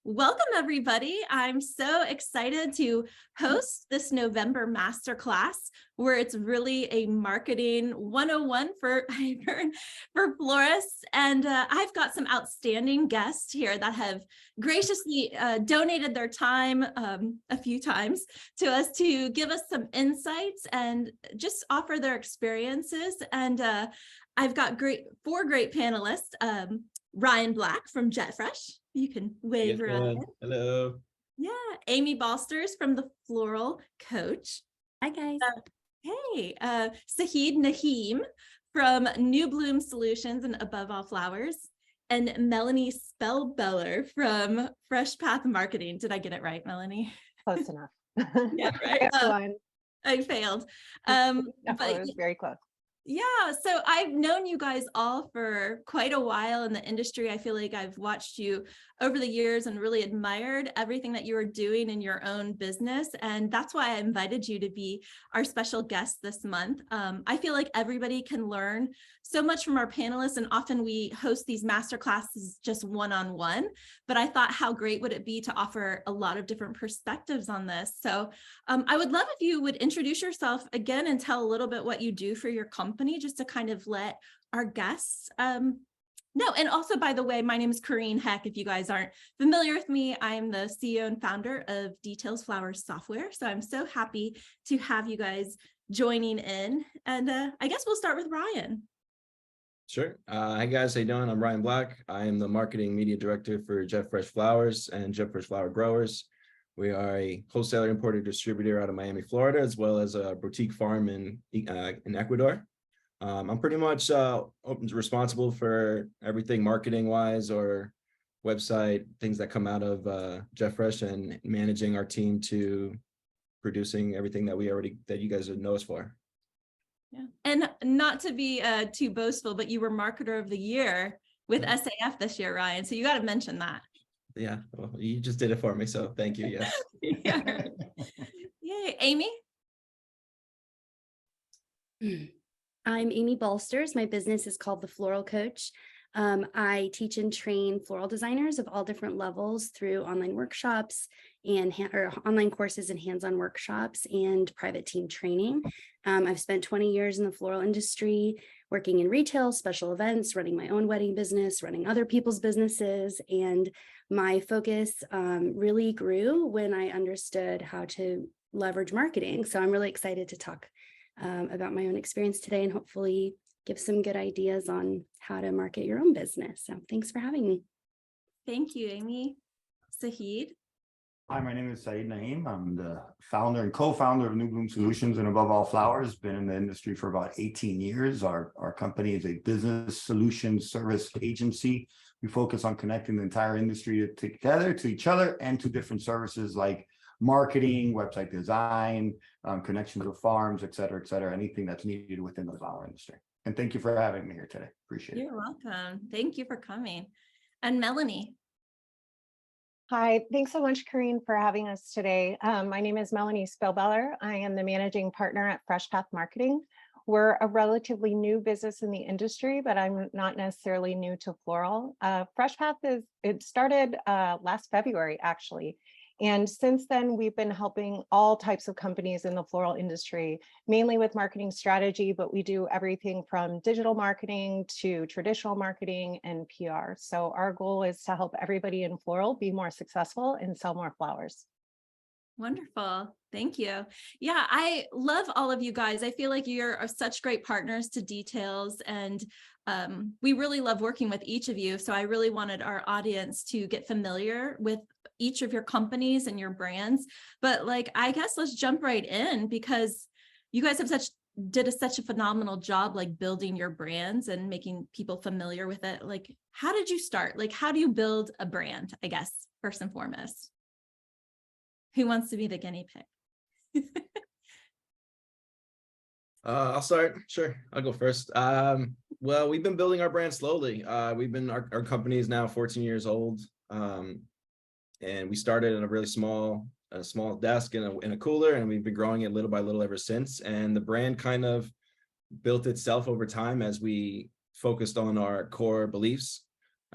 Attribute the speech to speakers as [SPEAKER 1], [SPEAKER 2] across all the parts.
[SPEAKER 1] Welcome everybody. I'm so excited to host this November Masterclass where it's really a marketing 101 for florists. And I've got some outstanding guests here that have graciously donated their time a few times to us to give us some insights and just offer their experiences. And I've got four great panelists. Ryan Black from JetFresh. You can wave around.
[SPEAKER 2] Hello.
[SPEAKER 1] Yeah, Amy Balsters from the Floral Coach.
[SPEAKER 3] Hi guys.
[SPEAKER 1] Hey, Sahid Nahim from New Bloom Solutions and Above All Flowers, and Melaine Spilbeler from FreshPath Marketing. Did I get it right, Melanie?
[SPEAKER 3] Close enough.
[SPEAKER 1] Yeah, right. I failed.
[SPEAKER 3] But
[SPEAKER 1] it
[SPEAKER 3] was very close.
[SPEAKER 1] Yeah, so I've known you guys all for quite a while in the industry. I feel like I've watched you over the years and really admired everything that you are doing in your own business. And that's why I invited you to be our special guest this month. I feel like everybody can learn so much from our panelists, and often we host these master classes just one-on-one, but I thought how great would it be to offer a lot of different perspectives on this. So I would love if you would introduce yourself again and tell a little bit what you do for your company, just to kind of let our guests know. And also, by the way, my name is Corrine Heck. If you guys aren't familiar with me, I'm the CEO and founder of Details Flowers Software. So I'm so happy to have you guys joining in. And I guess we'll start with Ryan.
[SPEAKER 2] Sure. Hi guys, how you doing? I'm Ryan Black. I am the marketing media director for JetFresh Flowers and JetFresh Flower Growers. We are a wholesaler, importer, distributor out of Miami, Florida, as well as a boutique farm in Ecuador. I'm pretty much responsible for everything marketing wise or website, things that come out of JetFresh, and managing our team to producing everything that you guys know us for.
[SPEAKER 1] Yeah. And not to be too boastful, but you were marketer of the year with SAF this year, Ryan. So you got to mention that.
[SPEAKER 2] Yeah, well, you just did it for me, so thank you. Yes.
[SPEAKER 1] Yeah. Yay, Amy.
[SPEAKER 3] I'm Amy Balsters. My business is called the Floral Coach. I teach and train floral designers of all different levels through online workshops and online courses and hands-on workshops and private team training. I've spent 20 years in the floral industry, working in retail, special events, running my own wedding business, running other people's businesses. And my focus really grew when I understood how to leverage marketing. So I'm really excited to talk about my own experience today and hopefully give some good ideas on how to market your own business. So thanks for having me.
[SPEAKER 1] Thank you, Amy. Sahid.
[SPEAKER 4] Hi, my name is Sahid Nahim. I'm the founder and co-founder of New Bloom Solutions and Above All Flowers. Been in the industry for about 18 years. Our company is a business solutions service agency. We focus on connecting the entire industry together to each other and to different services like marketing, website design, connections with farms, et cetera, anything that's needed within the flower industry. And thank you for having me here today. Appreciate it.
[SPEAKER 1] You're welcome. Thank you for coming. And Melanie.
[SPEAKER 5] Hi, thanks so much, Corrine, for having us today. My name is Melaine Spilbeler. I am the managing partner at FreshPath Marketing. We're a relatively new business in the industry, but I'm not necessarily new to floral. FreshPath started last February, actually. And since then, we've been helping all types of companies in the floral industry, mainly with marketing strategy, but we do everything from digital marketing to traditional marketing and PR. So our goal is to help everybody in floral be more successful and sell more flowers.
[SPEAKER 1] Wonderful. Thank you. Yeah, I love all of you guys. I feel like you're such great partners to Details, and we really love working with each of you. So I really wanted our audience to get familiar with each of your companies and your brands. But I guess let's jump right in, because you guys have did such a phenomenal job building your brands and making people familiar with it. How did you start? How do you build a brand, I guess, first and foremost? Who wants to be the guinea pig?
[SPEAKER 2] I'll start. Sure, I'll go first. Well, we've been building our brand slowly. Our company is now 14 years old, and we started in a really small desk in a cooler, and we've been growing it little by little ever since. And the brand kind of built itself over time as we focused on our core beliefs.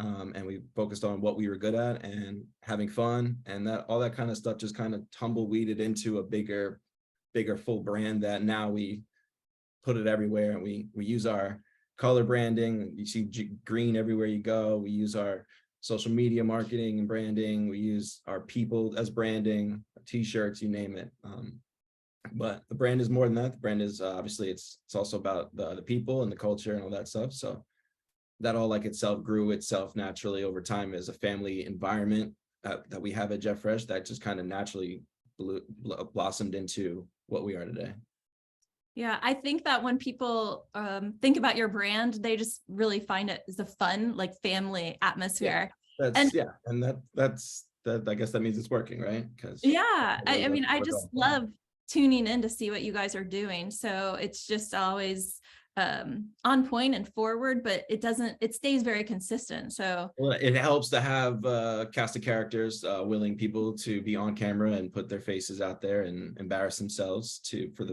[SPEAKER 2] and we focused on what we were good at and having fun, and that all that kind of stuff just kind of tumbleweeded into a bigger full brand that now we put it everywhere, and we use our color branding. You see green everywhere you go. We use our social media marketing and branding. We use our people as branding, t-shirts, you name it. But the brand is more than that. The brand is obviously it's also about the people and the culture and all that stuff. So that all like itself grew itself naturally over time as a family environment that we have at Jeff Fresh, that just kind of naturally blossomed into what we are today.
[SPEAKER 1] Yeah, I think that when people think about your brand, they just really find it as a fun, like family atmosphere.
[SPEAKER 2] And that's I guess that means it's working, right? Because
[SPEAKER 1] I mean, I just love tuning in to see what you guys are doing. So it's just always on point and forward, but it stays very consistent. So
[SPEAKER 2] well, it helps to have cast of characters, willing people to be on camera and put their faces out there and embarrass themselves for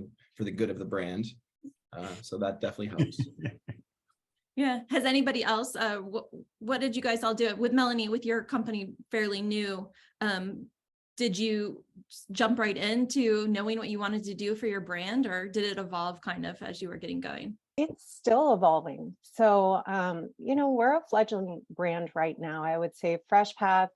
[SPEAKER 2] the good of the brand. So that definitely helps.
[SPEAKER 1] Yeah. Has anybody else, what did you guys all do with Melanie, with your company fairly new? Did you jump right into knowing what you wanted to do for your brand, or did it evolve kind of as you were getting going?
[SPEAKER 5] It's still evolving. So, we're a fledgling brand right now. I would say FreshPath,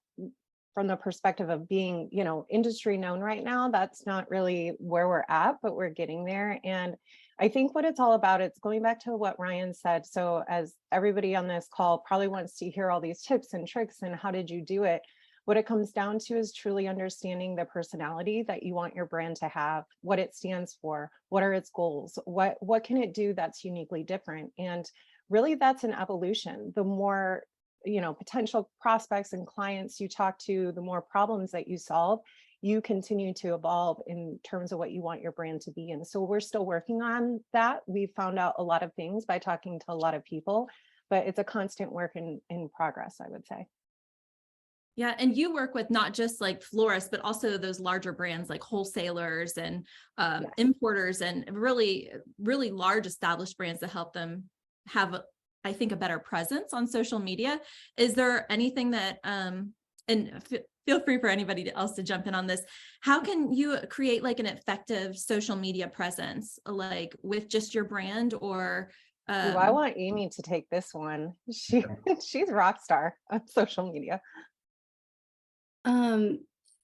[SPEAKER 5] from the perspective of being, industry known right now, that's not really where we're at, but we're getting there. And I think what it's all about, it's going back to what Ryan said. So as everybody on this call probably wants to hear all these tips and tricks and how did you do it? What it comes down to is truly understanding the personality that you want your brand to have, what it stands for, what are its goals, what can it do that's uniquely different. And really that's an evolution. The more potential prospects and clients you talk to, the more problems that you solve, you continue to evolve in terms of what you want your brand to be. And so we're still working on that. We found out a lot of things by talking to a lot of people, but it's a constant work in progress, I would say.
[SPEAKER 1] Yeah. And you work with not just like florists, but also those larger brands like wholesalers and importers and really, really large established brands that help them have, I think, a better presence on social media. Is there anything that, and feel free for anybody else to jump in on this, how can you create like an effective social media presence, like with just your brand or
[SPEAKER 5] I want Amy to take this one. She's a rock star on social media.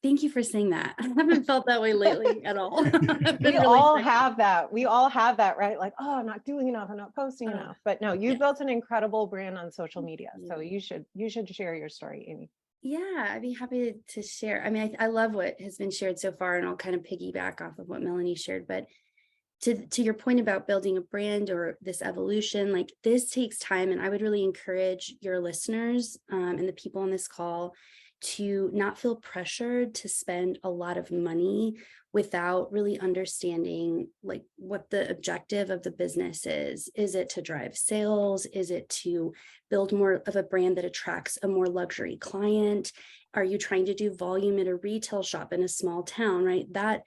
[SPEAKER 3] Thank you for saying that. I haven't felt that way lately at all.
[SPEAKER 5] We all have that. We all have that, right? Like, oh, I'm not doing enough. I'm not posting enough. But no, you've built an incredible brand on social media. So you should share your story, Amy.
[SPEAKER 3] Yeah, I'd be happy to share. I mean, I love what has been shared so far, and I'll kind of piggyback off of what Melanie shared. But to your point about building a brand or this evolution, like this takes time. And I would really encourage your listeners and the people on this call to not feel pressured to spend a lot of money without really understanding like what the objective of the business is. Is it to drive sales? Is it to build more of a brand that attracts a more luxury client? Are you trying to do volume at a retail shop in a small town, right? That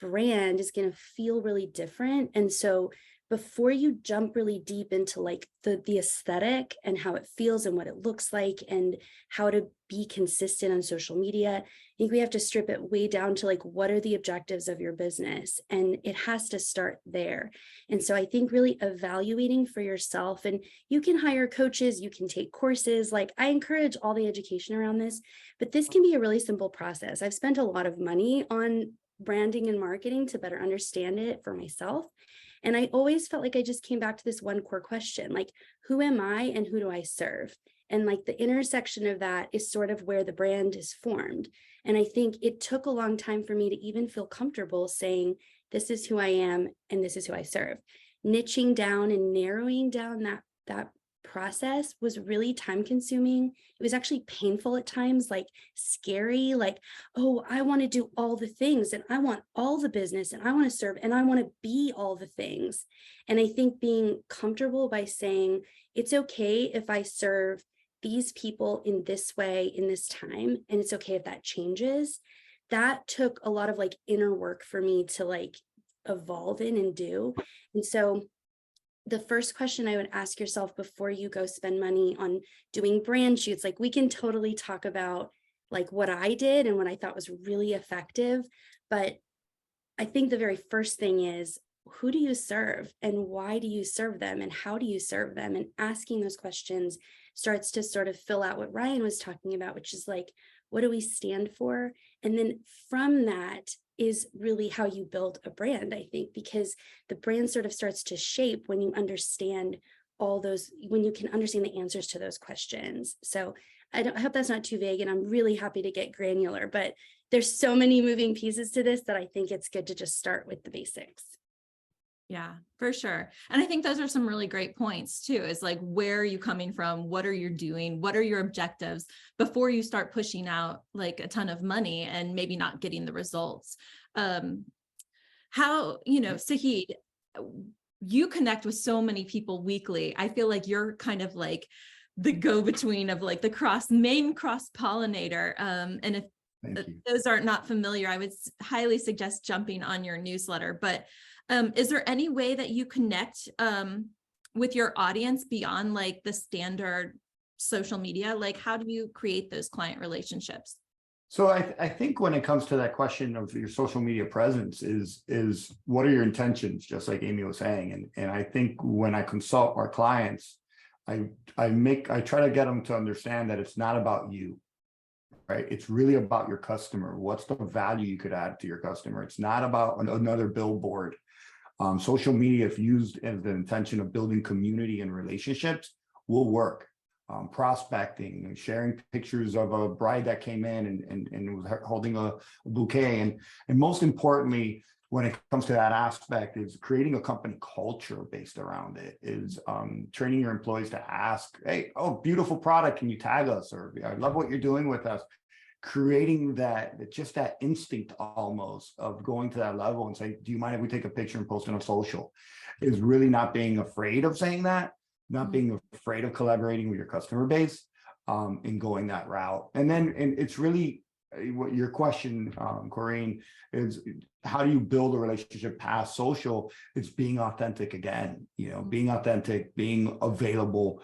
[SPEAKER 3] brand is going to feel really different. And so before you jump really deep into like the aesthetic and how it feels and what it looks like and how to be consistent on social media, I think we have to strip it way down to like, what are the objectives of your business? And it has to start there. And so I think really evaluating for yourself, and you can hire coaches, you can take courses. Like I encourage all the education around this, but this can be a really simple process. I've spent a lot of money on branding and marketing to better understand it for myself. And I always felt like I just came back to this one core question, like, who am I and who do I serve? And like the intersection of that is sort of where the brand is formed. And I think it took a long time for me to even feel comfortable saying, this is who I am and this is who I serve. Niching down and narrowing down that process was really time consuming. It was actually painful at times, like scary, like, oh, I want to do all the things and I want all the business and I want to serve and I want to be all the things. And I think being comfortable by saying it's okay if I serve these people in this way, in this time, and it's okay if that changes. That took a lot of like inner work for me to like evolve in and do. And so the first question I would ask yourself before you go spend money on doing brand shoots, like we can totally talk about like what I did and what I thought was really effective. But I think the very first thing is, who do you serve and why do you serve them and how do you serve them? And asking those questions starts to sort of fill out what Ryan was talking about, which is like, what do we stand for? And then from that is really how you build a brand, I think, because the brand sort of starts to shape when you understand all those, when you can understand the answers to those questions. So I hope that's not too vague, and I'm really happy to get granular, but there's so many moving pieces to this that I think it's good to just start with the basics.
[SPEAKER 1] Yeah, for sure. And I think those are some really great points too, is like, where are you coming from? What are you doing? What are your objectives before you start pushing out like a ton of money and maybe not getting the results? Sahid, you connect with so many people weekly. I feel like you're kind of like the go-between of like the main cross-pollinator. And if those are not familiar, I would highly suggest jumping on your newsletter. But is there any way that you connect with your audience beyond like the standard social media? Like, how do you create those client relationships?
[SPEAKER 4] So I think when it comes to that question of your social media presence is what are your intentions, just like Amy was saying. And I think when I consult our clients, I try to get them to understand that it's not about you. Right? It's really about your customer. What's the value you could add to your customer? It's not about another billboard. Social media, if used as the intention of building community and relationships, will work. Prospecting, sharing pictures of a bride that came in and was holding a bouquet. And most importantly, when it comes to that aspect, is creating a company culture based around it, is training your employees to ask, hey, oh, beautiful product, can you tag us? Or I love what you're doing with us. Creating that, just that instinct almost of going to that level and say, do you mind if we take a picture and post it on social? Is really not being afraid of saying that, not being afraid of collaborating with your customer base, and going that route. And it's really what your question, Corinne, is how do you build a relationship past social? It's being authentic again, being authentic, being available,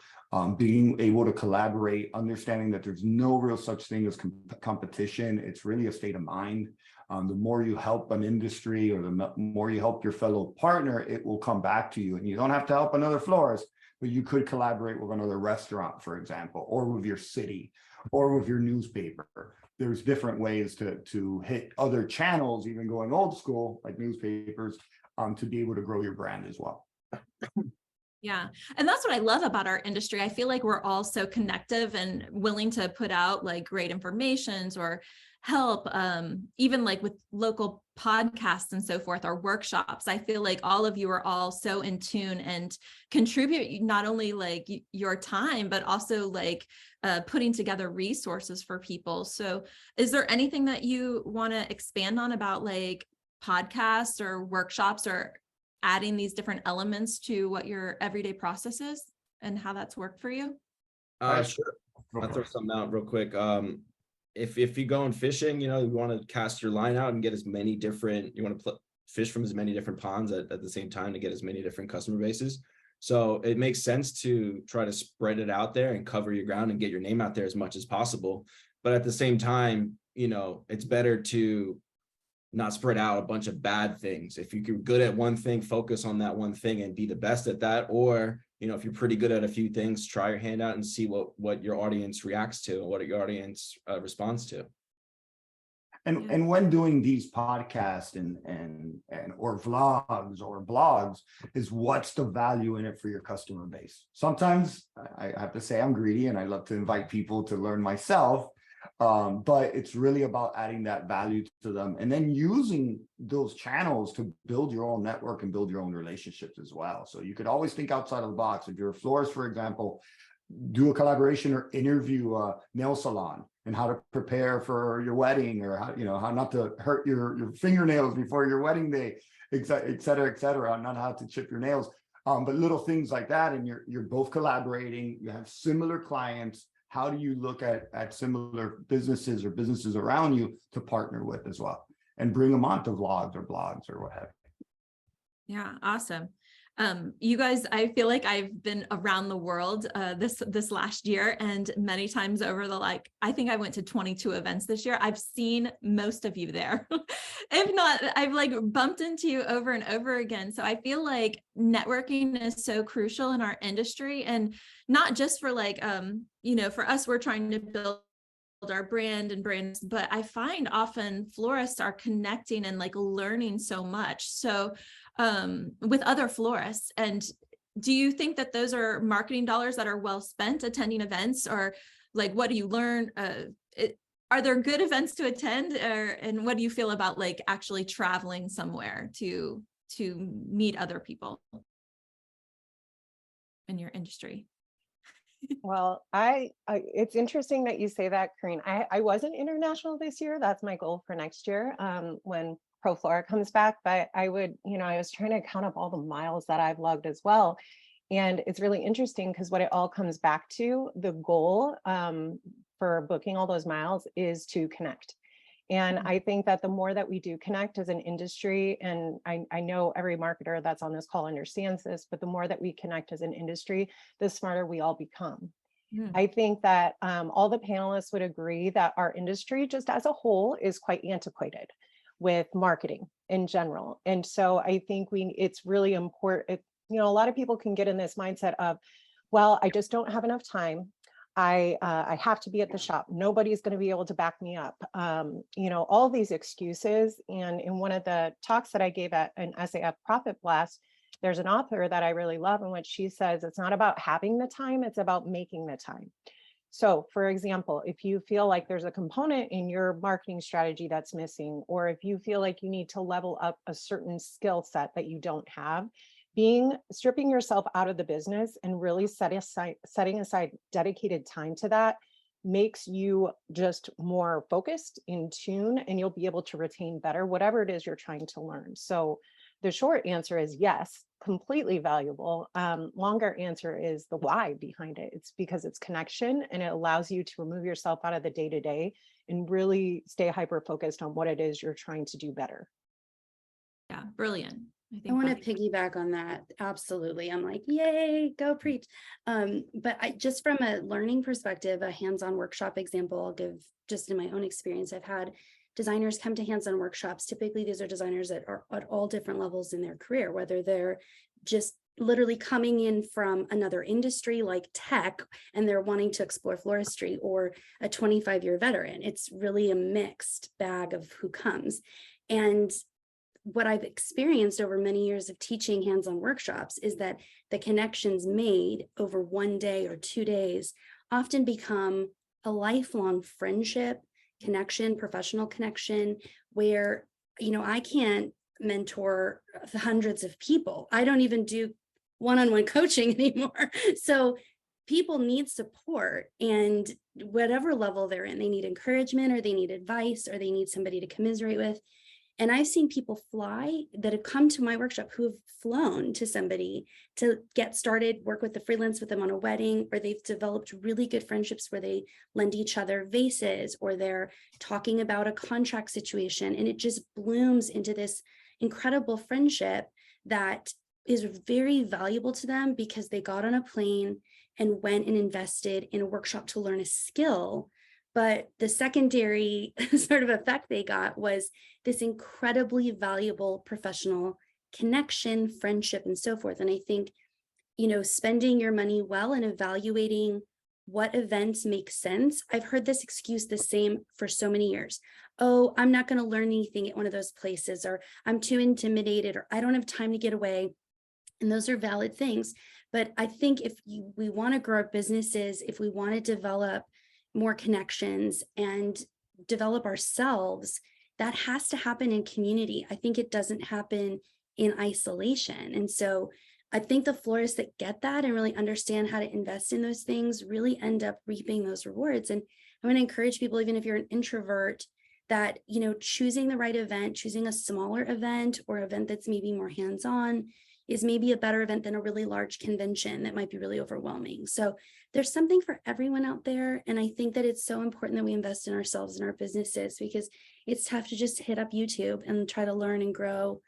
[SPEAKER 4] being able to collaborate, understanding that there's no real such thing as competition. It's really a state of mind. The more you help an industry or the more you help your fellow partner, it will come back to you. And you don't have to help another florist, but you could collaborate with another restaurant, for example, or with your city or with your newspaper. There's different ways to hit other channels, even going old school like newspapers, to be able to grow your brand as well.
[SPEAKER 1] Yeah. And that's what I love about our industry. I feel like we're all so connective and willing to put out like great informations or help, even like with local podcasts and so forth, or workshops. I feel like all of you are all so in tune and contribute not only like your time, but also like putting together resources for people. So is there anything that you want to expand on about like podcasts or workshops or adding these different elements to what your everyday process is and how that's worked for you?
[SPEAKER 2] Sure. I'll throw something out real quick. If you go on fishing, you want to cast your line out and get as many different, you want to fish from as many different ponds at the same time to get as many different customer bases. So it makes sense to try to spread it out there and cover your ground and get your name out there as much as possible. But at the same time, it's better to not spread out a bunch of bad things. If you're good at one thing, focus on that one thing and be the best at that. Or, if you're pretty good at a few things, try your hand out and see what your audience reacts to and what your audience responds to.
[SPEAKER 4] And when doing these podcasts and or vlogs or blogs, is what's the value in it for your customer base? Sometimes I have to say I'm greedy and I love to invite people to learn myself. But it's really about adding that value to them and then using those channels to build your own network and build your own relationships as well. So you could always think outside of the box. If you're a florist, for example, do a collaboration or interview a nail salon and how to prepare for your wedding, or how not to hurt your fingernails before your wedding day, et cetera, not how to chip your nails. But little things like that, and you're both collaborating, you have similar clients. How do you look at similar businesses or businesses around you to partner with as well and bring them onto vlogs or blogs or what have you?
[SPEAKER 1] Yeah, awesome. You guys, I feel like I've been around the world this last year, and many times over I think I went to 22 events this year. I've seen most of you there. If not, I've bumped into you over and over again. So I feel like networking is so crucial in our industry, and not just for for us, we're trying to build our brand and brands, but I find often florists are connecting and learning so much. So with other florists. And do you think that those are marketing dollars that are well spent attending events, or what do you learn? Are there good events to attend, and what do you feel about actually traveling somewhere to meet other people in your industry?
[SPEAKER 5] Well, it's interesting that you say that, Corinne. I wasn't international this year. That's my goal for next year, when Pro Flora comes back. But I was trying to count up all the miles that I've logged as well. And it's really interesting because what it all comes back to, the goal for booking all those miles is to connect. And I think that the more that we do connect as an industry, and I know every marketer that's on this call understands this, but the more that we connect as an industry, the smarter we all become. I think that all the panelists would agree that our industry just as a whole is quite antiquated with marketing in general. And so I think it's really important. A lot of people can get in this mindset of, well, I just don't have enough time. I have to be at the shop. Nobody's going to be able to back me up. All these excuses. And in one of the talks that I gave at an SAF Profit Blast, there's an author that I really love, in which she says, it's not about having the time, it's about making the time. So for example, if you feel like there's a component in your marketing strategy that's missing, or if you feel like you need to level up a certain skill set that you don't have, stripping yourself out of the business and really setting aside dedicated time to that makes you just more focused, in tune, and you'll be able to retain better whatever it is you're trying to learn. So the short answer is yes, completely valuable. Longer answer is the why behind it. It's because it's connection, and it allows you to remove yourself out of the day-to-day and really stay hyper-focused on what it is you're trying to do better.
[SPEAKER 1] Yeah, brilliant.
[SPEAKER 3] I want to piggyback on that. Absolutely. I'm yay, go preach. But just from a learning perspective, a hands-on workshop example, I'll give just in my own experience. I've had designers come to hands-on workshops. Typically, these are designers that are at all different levels in their career, whether they're just literally coming in from another industry like tech, and they're wanting to explore floristry, or a 25-year veteran. It's really a mixed bag of who comes. And what I've experienced over many years of teaching hands-on workshops is that the connections made over 1 day or 2 days often become a lifelong friendship, connection, professional connection, where, I can't mentor hundreds of people. I don't even do one-on-one coaching anymore. So people need support, and whatever level they're in, they need encouragement, or they need advice, or they need somebody to commiserate with. And I've seen people that have come to my workshop who have flown to somebody to get started, work with the freelance with them on a wedding, or they've developed really good friendships where they lend each other vases, or they're talking about a contract situation. And it just blooms into this incredible friendship that is very valuable to them, because they got on a plane and went and invested in a workshop to learn a skill. But the secondary sort of effect they got was this incredibly valuable professional connection, friendship, and so forth. And I think, spending your money well and evaluating what events make sense. I've heard this excuse the same for so many years. Oh, I'm not going to learn anything at one of those places, or I'm too intimidated, or I don't have time to get away. And those are valid things. But I think if we want to grow our businesses, if we want to develop more connections and develop ourselves, that has to happen in community. I think it doesn't happen in isolation. And so I think the florists that get that and really understand how to invest in those things really end up reaping those rewards. And I'm going to encourage people, even if you're an introvert, that, choosing the right event, choosing a smaller event, or event that's maybe more hands-on, is maybe a better event than a really large convention that might be really overwhelming. So there's something for everyone out there. And I think that it's so important that we invest in ourselves and our businesses, because it's tough to just hit up YouTube and try to learn and grow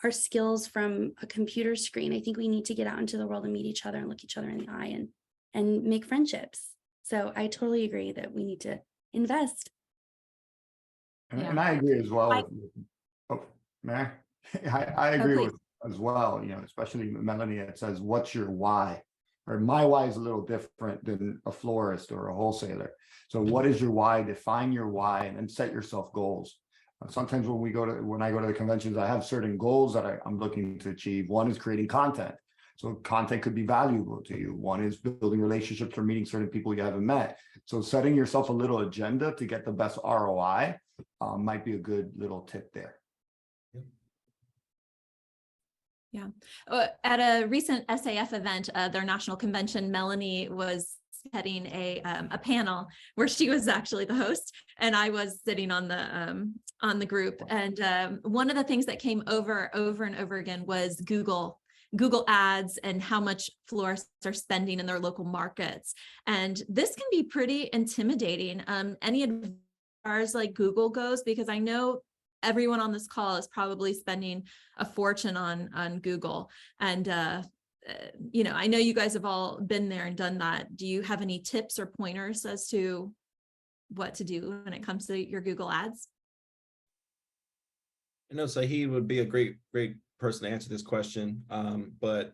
[SPEAKER 3] our skills from a computer screen. I think we need to get out into the world and meet each other and look each other in the eye and make friendships. So I totally agree that we need to invest.
[SPEAKER 4] And I agree as well. I agree
[SPEAKER 1] please.
[SPEAKER 4] with as well, especially Melanie, it says, what's your why? Or my why is a little different than a florist or a wholesaler. So what is your why? Define your why and then set yourself goals. Sometimes when I go to the conventions, I have certain goals that I'm looking to achieve. One is creating content. So content could be valuable to you. One is building relationships or meeting certain people you haven't met. So setting yourself a little agenda to get the best ROI might be a good little tip there.
[SPEAKER 1] Yeah. At a recent SAF event, their national convention, Melanie was heading a panel where she was actually the host and I was sitting on the group. And one of the things that came over and over again was Google ads and how much florists are spending in their local markets. And this can be pretty intimidating. Any advice as far as like Google goes, because I know everyone on this call is probably spending a fortune on Google. And, I know you guys have all been there and done that. Do you have any tips or pointers as to what to do when it comes to your Google ads?
[SPEAKER 2] I know Sahid would be a great person to answer this question, but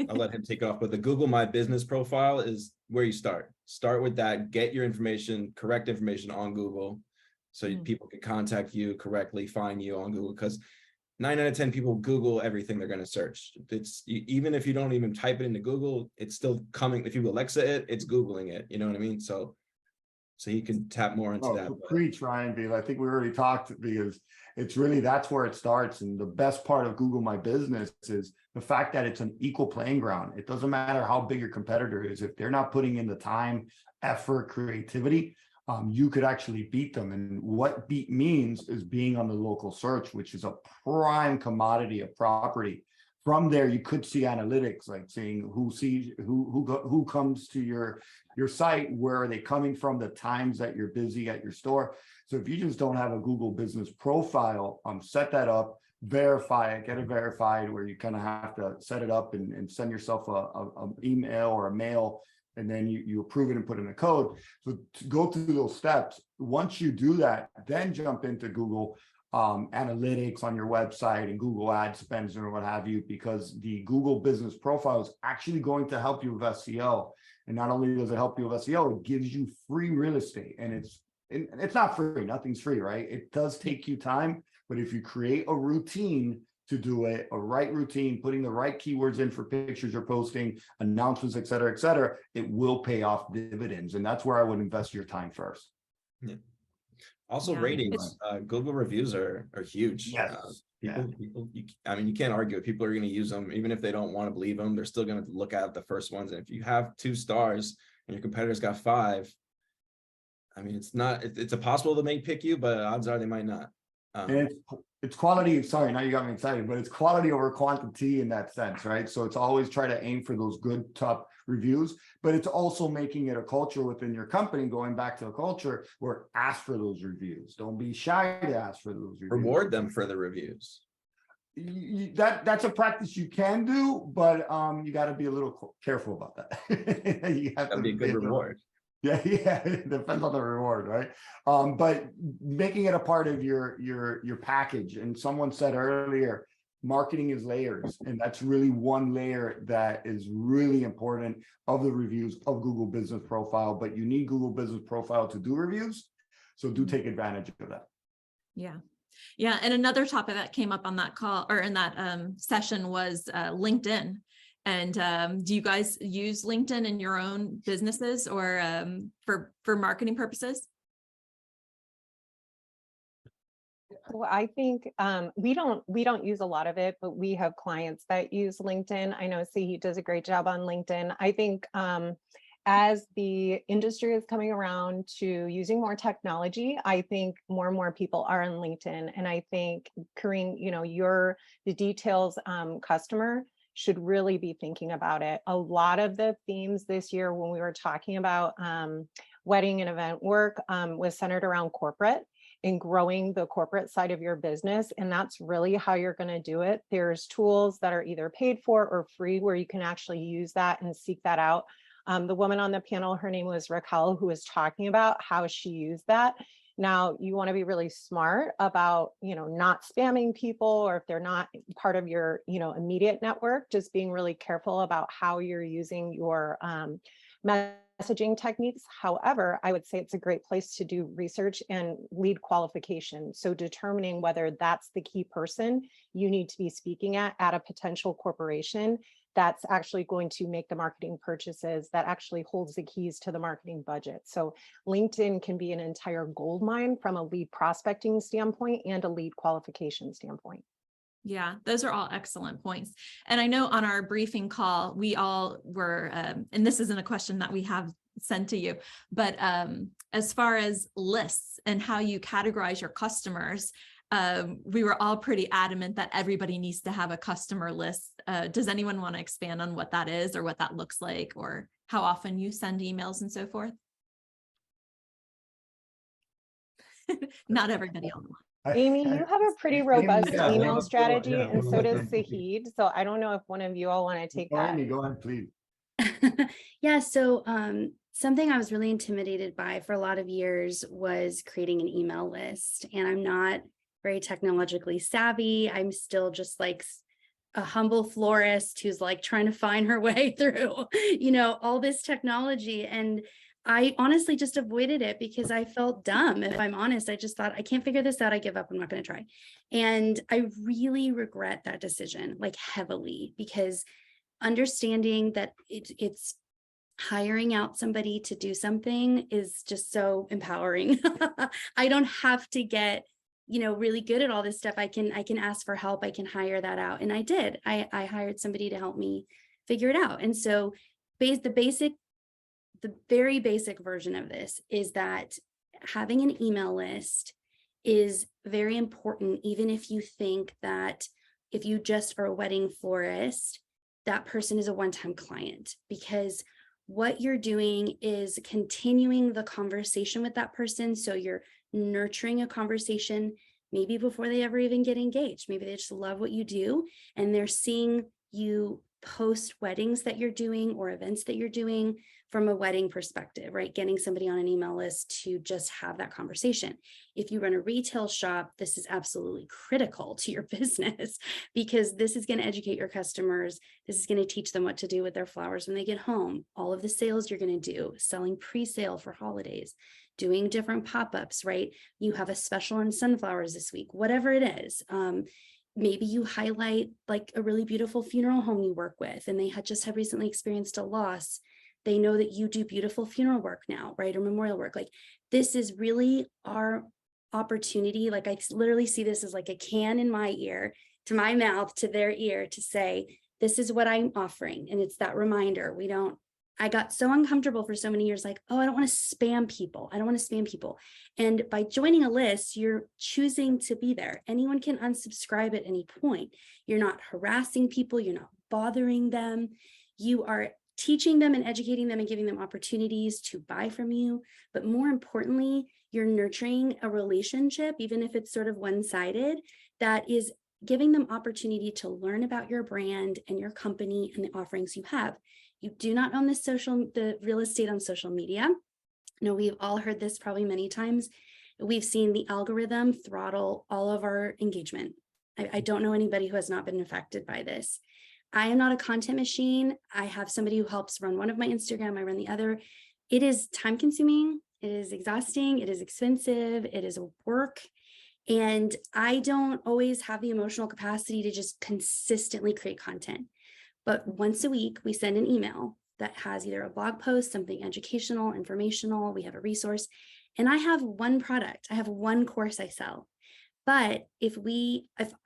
[SPEAKER 2] I'll let him take off. But the Google My Business profile is where you start. Start with that, get your information, correct information on Google, so people can contact you correctly, find you on Google, because 9 out of 10 people Google everything they're going to search. It's even if you don't even type it into Google, it's still coming. If you Alexa it, it's Googling it. You know what I mean? So you can tap more into that.
[SPEAKER 4] Preach, Ryan, because I think we already talked, because it's really, that's where it starts. And the best part of Google My Business is the fact that it's an equal playing ground. It doesn't matter how big your competitor is. If they're not putting in the time, effort, creativity, you could actually beat them. And what beat means is being on the local search, which is a prime commodity of property. From there, you could see analytics, like seeing who comes to your site, where are they coming from, the times that you're busy at your store. So if you just don't have a Google business profile, set that up, verify it, get it verified, where you kind of have to set it up and send yourself an email or a mail, and then you approve it and put in a code. So to go through those steps, once you do that, then jump into Google analytics on your website and Google ad spends or what have you, because the Google business profile is actually going to help you with SEO. And not only does it help you with SEO, it gives you free real estate. And it's not free, nothing's free, right? It does take you time, but if you create a routine to do it, a right routine, putting the right keywords in for pictures you're posting, announcements, et cetera, it will pay off dividends. And that's where I would invest your time first.
[SPEAKER 2] Yeah. Also, ratings, Google reviews are huge.
[SPEAKER 4] Yes.
[SPEAKER 2] People, you can't argue it. People are going to use them, even if they don't want to believe them. They're still going to look at the first ones. And if you have 2 stars and your competitor's got 5, it's impossible to make pick you, but odds are they might not.
[SPEAKER 4] And it's quality. Sorry, now you got me excited, but it's quality over quantity in that sense, right? So it's always try to aim for those good top reviews, but it's also making it a culture within your company, going back to a culture where ask for those reviews. Don't be shy to ask for those reviews.
[SPEAKER 2] Reward them for the reviews.
[SPEAKER 4] That's a practice you can do, but you got to be a little careful about that. You have to
[SPEAKER 2] be a good reward.
[SPEAKER 4] Yeah, it depends on the reward, right? But making it a part of your package. And someone said earlier, marketing is layers, and that's really one layer that is really important of the reviews of Google Business Profile. But you need Google Business Profile to do reviews, so do take advantage of that.
[SPEAKER 1] Yeah, and another topic that came up on that call or in that session was LinkedIn. And do you guys use LinkedIn in your own businesses or for marketing purposes?
[SPEAKER 5] Well, I think we don't use a lot of it, but we have clients that use LinkedIn. I know Sahid does a great job on LinkedIn. I think as the industry is coming around to using more technology, I think more and more people are on LinkedIn. And I think, Karine, the details customer should really be thinking about it. A lot of the themes this year when we were talking about wedding and event work was centered around corporate. in growing the corporate side of your business. And that's really how you're going to do it. There's tools that are either paid for or free where you can actually use that and seek that out. The woman on the panel, her name was Raquel, who was talking about how she used that. Now, you want to be really smart about, not spamming people, or if they're not part of your, immediate network, just being really careful about how you're using your messaging techniques. However, I would say it's a great place to do research and lead qualification. So determining whether that's the key person you need to be speaking at a potential corporation that's actually going to make the marketing purchases, that actually holds the keys to the marketing budget. So LinkedIn can be an entire gold mine from a lead prospecting standpoint and a lead qualification standpoint.
[SPEAKER 1] Yeah, those are all excellent points. And I know on our briefing call, we all were, and this isn't a question that we have sent to you, but as far as lists and how you categorize your customers, we were all pretty adamant that everybody needs to have a customer list. Does anyone want to expand on what that is or what that looks like, or how often you send emails and so forth? Not everybody on the line.
[SPEAKER 5] Amy, you have a pretty robust
[SPEAKER 4] yeah,
[SPEAKER 5] email strategy,
[SPEAKER 4] yeah,
[SPEAKER 5] and so does Sahid. So I don't know if one of you all want to take that.
[SPEAKER 4] Amy, go ahead, please.
[SPEAKER 3] Yeah, so something I was really intimidated by for a lot of years was creating an email list. And I'm not very technologically savvy. I'm still just like a humble florist who's like trying to find her way through, all this technology. And I honestly just avoided it because I felt dumb. If I'm honest, I just thought, I can't figure this out. I give up. I'm not going to try. And I really regret that decision, like heavily, because understanding that it's hiring out somebody to do something is just so empowering. I don't have to get, really good at all this stuff. I can ask for help. I can hire that out. And I did. I hired somebody to help me figure it out. And so the very basic version of this is that having an email list is very important, even if you think that if you just are a wedding florist, that person is a one-time client, because what you're doing is continuing the conversation with that person. So you're nurturing a conversation, maybe before they ever even get engaged. Maybe they just love what you do and they're seeing you post weddings that you're doing or events that you're doing from a wedding perspective, right? Getting somebody on an email list to just have that conversation. If you run a retail shop, this is absolutely critical to your business, because this is going to educate your customers. This is going to teach them what to do with their flowers when they get home. All of the sales you're going to do, selling pre-sale for holidays, doing different pop-ups, right? You have a special on sunflowers this week, whatever it is. Maybe you highlight like a really beautiful funeral home you work with, and they had recently experienced a loss. They know that you do beautiful funeral work now, right? Or memorial work. Like, this is really our opportunity. Like, I literally see this as like a can in my ear to my mouth to their ear to say, this is what I'm offering. And it's that reminder. I got so uncomfortable for so many years, like, oh, I don't want to spam people. I don't want to spam people. And by joining a list, you're choosing to be there. Anyone can unsubscribe at any point. You're not harassing people. You're not bothering them. You are teaching them and educating them and giving them opportunities to buy from you. But more importantly, you're nurturing a relationship, even if it's sort of one-sided, that is giving them opportunity to learn about your brand and your company and the offerings you have. You do not own the real estate on social media. We've all heard this probably many times. We've seen the algorithm throttle all of our engagement. I don't know anybody who has not been affected by this. I am not a content machine. I have somebody who helps run one of my Instagram. I run the other. It is time consuming. It is exhausting. It is expensive. It is work. And I don't always have the emotional capacity to just consistently create content. But once a week, we send an email that has either a blog post, something educational, informational, we have a resource, and I have one product. I have one course I sell. But if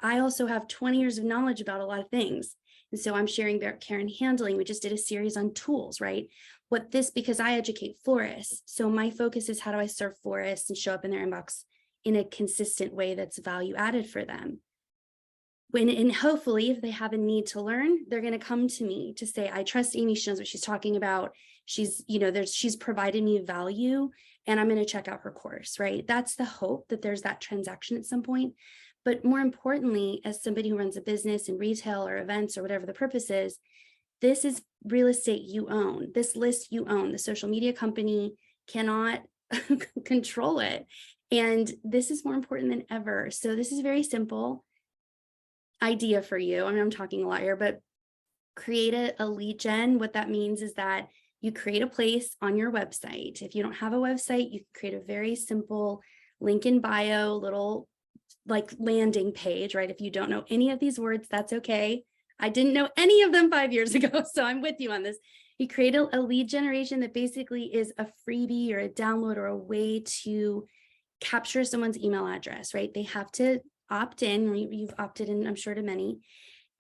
[SPEAKER 3] I also have 20 years of knowledge about a lot of things, and so I'm sharing about care and handling. We just did a series on tools, right? Because I educate florists. So my focus is, how do I serve florists and show up in their inbox in a consistent way that's value added for them? And hopefully, if they have a need to learn, they're going to come to me to say, I trust Amy. She knows what she's talking about. she's, she's provided me value and I'm going to check out her course, right? That's the hope, that there's that transaction at some point. But more importantly, as somebody who runs a business in retail or events or whatever the purpose is, this is real estate you own. This list you own. The social media company cannot control it. And this is more important than ever. So this is a very simple idea for you. I mean, I'm talking a lot here, but create a lead gen. What that means is that you create a place on your website. If you don't have a website, you can create a very simple link in bio, little like landing page, right? If you don't know any of these words, that's okay. I didn't know any of them 5 years ago, so I'm with you on this. You create a lead generation that basically is a freebie or a download or a way to capture someone's email address, right? They have to opt in. You've opted in, I'm sure, to many.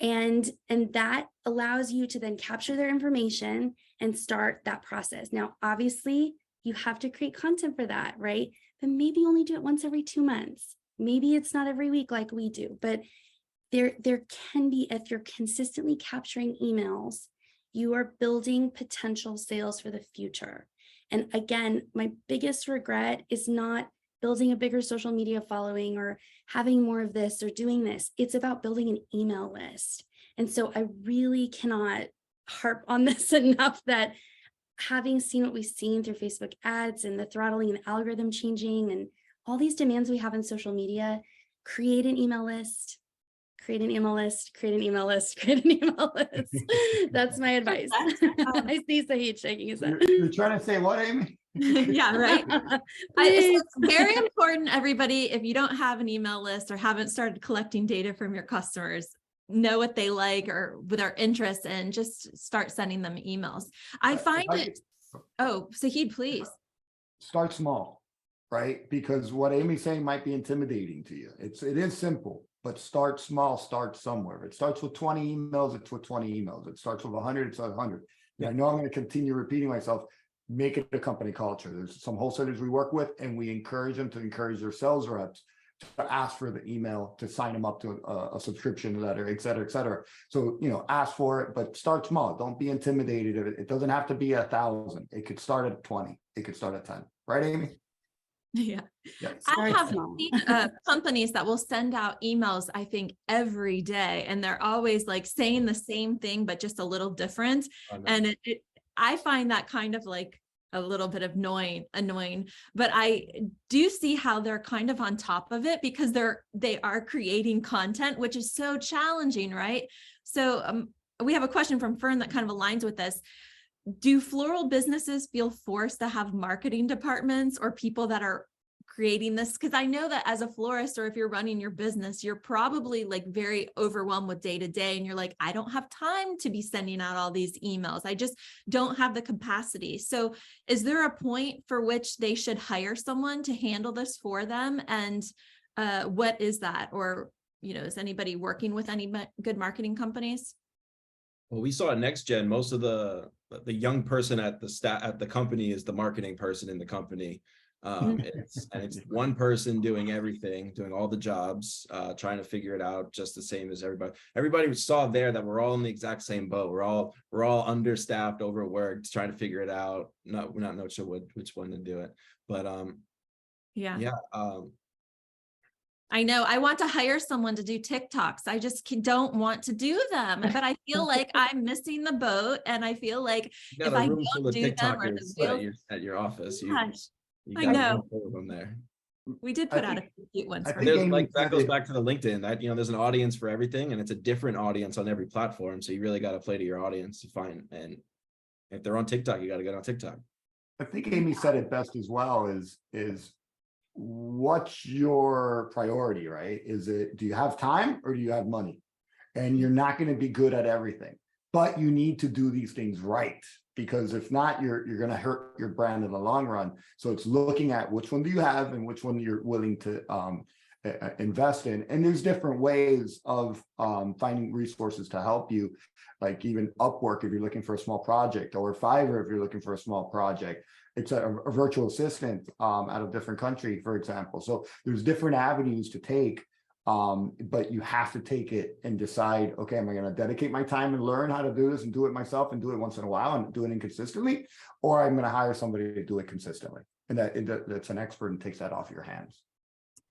[SPEAKER 3] And that allows you to then capture their information and start that process. Now, obviously, you have to create content for that, right? But maybe only do it once every 2 months. Maybe it's not every week like we do, but there can be, if you're consistently capturing emails, you are building potential sales for the future. And again, my biggest regret is not building a bigger social media following or having more of this or doing this. It's about building an email list. And so I really cannot harp on this enough, that having seen what we've seen through Facebook ads and the throttling and the algorithm changing and all these demands we have in social media, create an email list, create an email list, create an email list, create an email list. That's my advice. I see Sahid shaking his head.
[SPEAKER 4] You're trying to say what, Amy?
[SPEAKER 1] Yeah, right. It's very important, everybody, if you don't have an email list or haven't started collecting data from your customers, know what they like or with their interests and just start sending them emails. I find it. Oh, Sahid, please.
[SPEAKER 4] Start small, right? Because what Amy's saying might be intimidating to you. It is simple, but start small, start somewhere. If it starts with 20 emails, it's with 20 emails. It starts with 100, it's 100. Yeah, I know I'm going to continue repeating myself. Make it a company culture. There's some wholesalers we work with, and we encourage them to encourage their sales reps to ask for the email, to sign them up to a subscription letter, et cetera, et cetera. So, ask for it, but start small. Don't be intimidated. It doesn't have to be 1,000. It could start at 20. It could start at 10. Right, Amy?
[SPEAKER 1] Yeah. I have seen companies that will send out emails, I think, every day, and they're always like saying the same thing, but just a little different. And I find that kind of like a little bit of annoying, but I do see how they're kind of on top of it because they are creating content, which is so challenging, right? So we have a question from Fern that kind of aligns with this. Do floral businesses feel forced to have marketing departments or people that are creating this? Because I know that as a florist, or if you're running your business, you're probably like very overwhelmed with day to day. And you're like, I don't have time to be sending out all these emails. I just don't have the capacity. So is there a point for which they should hire someone to handle this for them? And what is that? Or, is anybody working with any good marketing companies?
[SPEAKER 2] Well, we saw at Next Gen, most of the young person at the company is the marketing person in the company. It's one person doing everything, doing all the jobs, trying to figure it out just the same as everybody. Everybody saw there that we're all in the exact same boat. We're all understaffed, overworked, trying to figure it out. We're not sure which one to do it, but
[SPEAKER 1] I know I want to hire someone to do TikToks. I just don't want to do them, but I feel like I'm missing the boat. And I feel like if I don't do them or
[SPEAKER 2] at your office, you
[SPEAKER 1] I know
[SPEAKER 2] them there.
[SPEAKER 1] We did put out a few cute ones.
[SPEAKER 2] That goes back to the LinkedIn, that there's an audience for everything, and it's a different audience on every platform. So you really got to play to your audience to find. And if they're on TikTok, you got to get on TikTok.
[SPEAKER 4] I think Amy said it best as well. Is what's your priority, right? Do you have time or do you have money? And you're not going to be good at everything, but you need to do these things right, because if not, you're going to hurt your brand in the long run. So it's looking at which one do you have and which one you're willing to invest in. And there's different ways of finding resources to help you, like even Upwork if you're looking for a small project, or Fiverr if you're looking for a small project. It's a virtual assistant out of different country, for example. So there's different avenues to take But you have to take it and decide, okay, am I going to dedicate my time and learn how to do this and do it myself and do it once in a while and do it inconsistently, or I'm going to hire somebody to do it consistently, and that's an expert and takes that off your hands.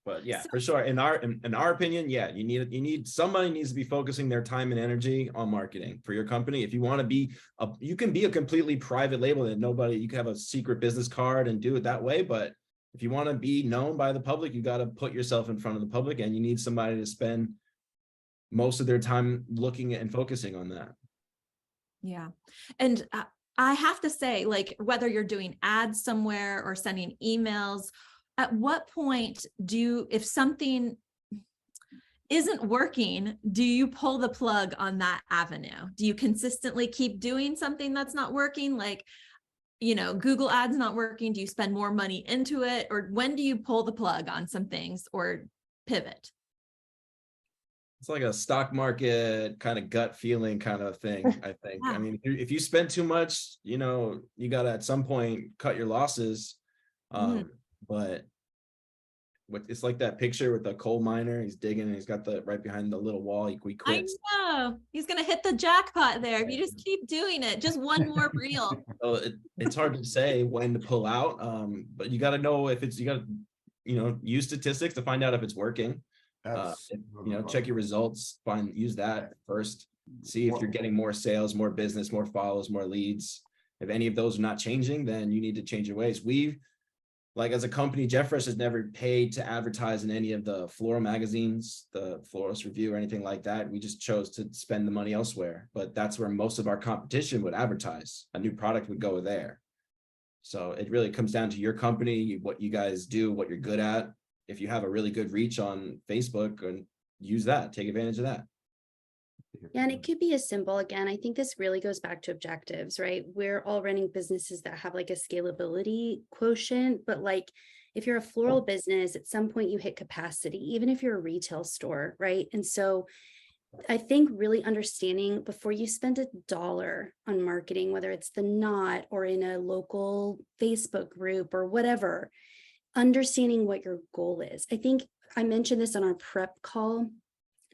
[SPEAKER 2] But yeah, for sure. In our opinion, yeah, you need somebody needs to be focusing their time and energy on marketing for your company. If you want to be you can be a completely private label that you can have a secret business card and do it that way. But if you want to be known by the public, you got to put yourself in front of the public, and you need somebody to spend most of their time looking at and focusing on that. Yeah.
[SPEAKER 1] And I have to say, like, whether you're doing ads somewhere or sending emails, at what point if something isn't working, do you pull the plug on that avenue? Do you consistently keep doing something that's not working? Like, Google ads not working. Do you spend more money into it? Or when do you pull the plug on some things or pivot?
[SPEAKER 2] It's like a stock market kind of gut feeling kind of thing, I think.
[SPEAKER 1] Yeah.
[SPEAKER 2] I mean, if you spend too much, you got to at some point cut your losses. But it's like that picture with the coal miner. He's digging and he's got right behind the little wall. He quits.
[SPEAKER 1] I know. He's going to hit the jackpot there if you just keep doing it. Just one more reel.
[SPEAKER 2] So it's hard to say when to pull out. But you got to know you got to, use statistics to find out if it's working. Check your results, use that first, see if you're getting more sales, more business, more follows, more leads. If any of those are not changing, then you need to change your ways. As a company, Jeff Fresh has never paid to advertise in any of the floral magazines, the Florist Review or anything like that. We just chose to spend the money elsewhere, but that's where most of our competition would advertise. A new product would go there. So it really comes down to your company, what you guys do, what you're good at. If you have a really good reach on Facebook, and use that, take advantage of that.
[SPEAKER 3] Yeah, and it could be as simple. Again, I think this really goes back to objectives, right? We're all running businesses that have like a scalability quotient, but like if you're a floral business, at some point you hit capacity, even if you're a retail store, right? And so I think really understanding before you spend $1 on marketing, whether it's the Knot or in a local Facebook group or whatever, understanding what your goal is. I think I mentioned this on our prep call,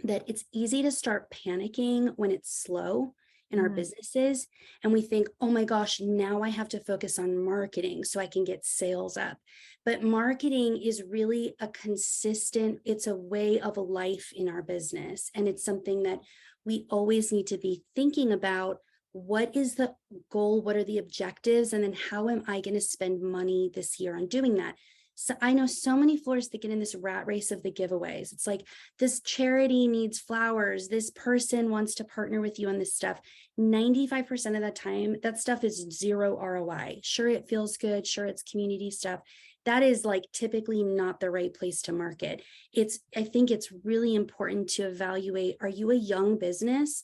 [SPEAKER 3] that it's easy to start panicking when it's slow in our businesses. And we think, oh my gosh, now I have to focus on marketing so I can get sales up. But marketing is really it's a way of life in our business. And it's something that we always need to be thinking about. What is the goal? What are the objectives? And then how am I going to spend money this year on doing that? So I know so many florists that get in this rat race of the giveaways. It's like, this charity needs flowers. This person wants to partner with you on this stuff. 95% of the time, that stuff is zero ROI. Sure, it feels good. Sure, it's community stuff. That is like typically not the right place to market. I think it's really important to evaluate, are you a young business?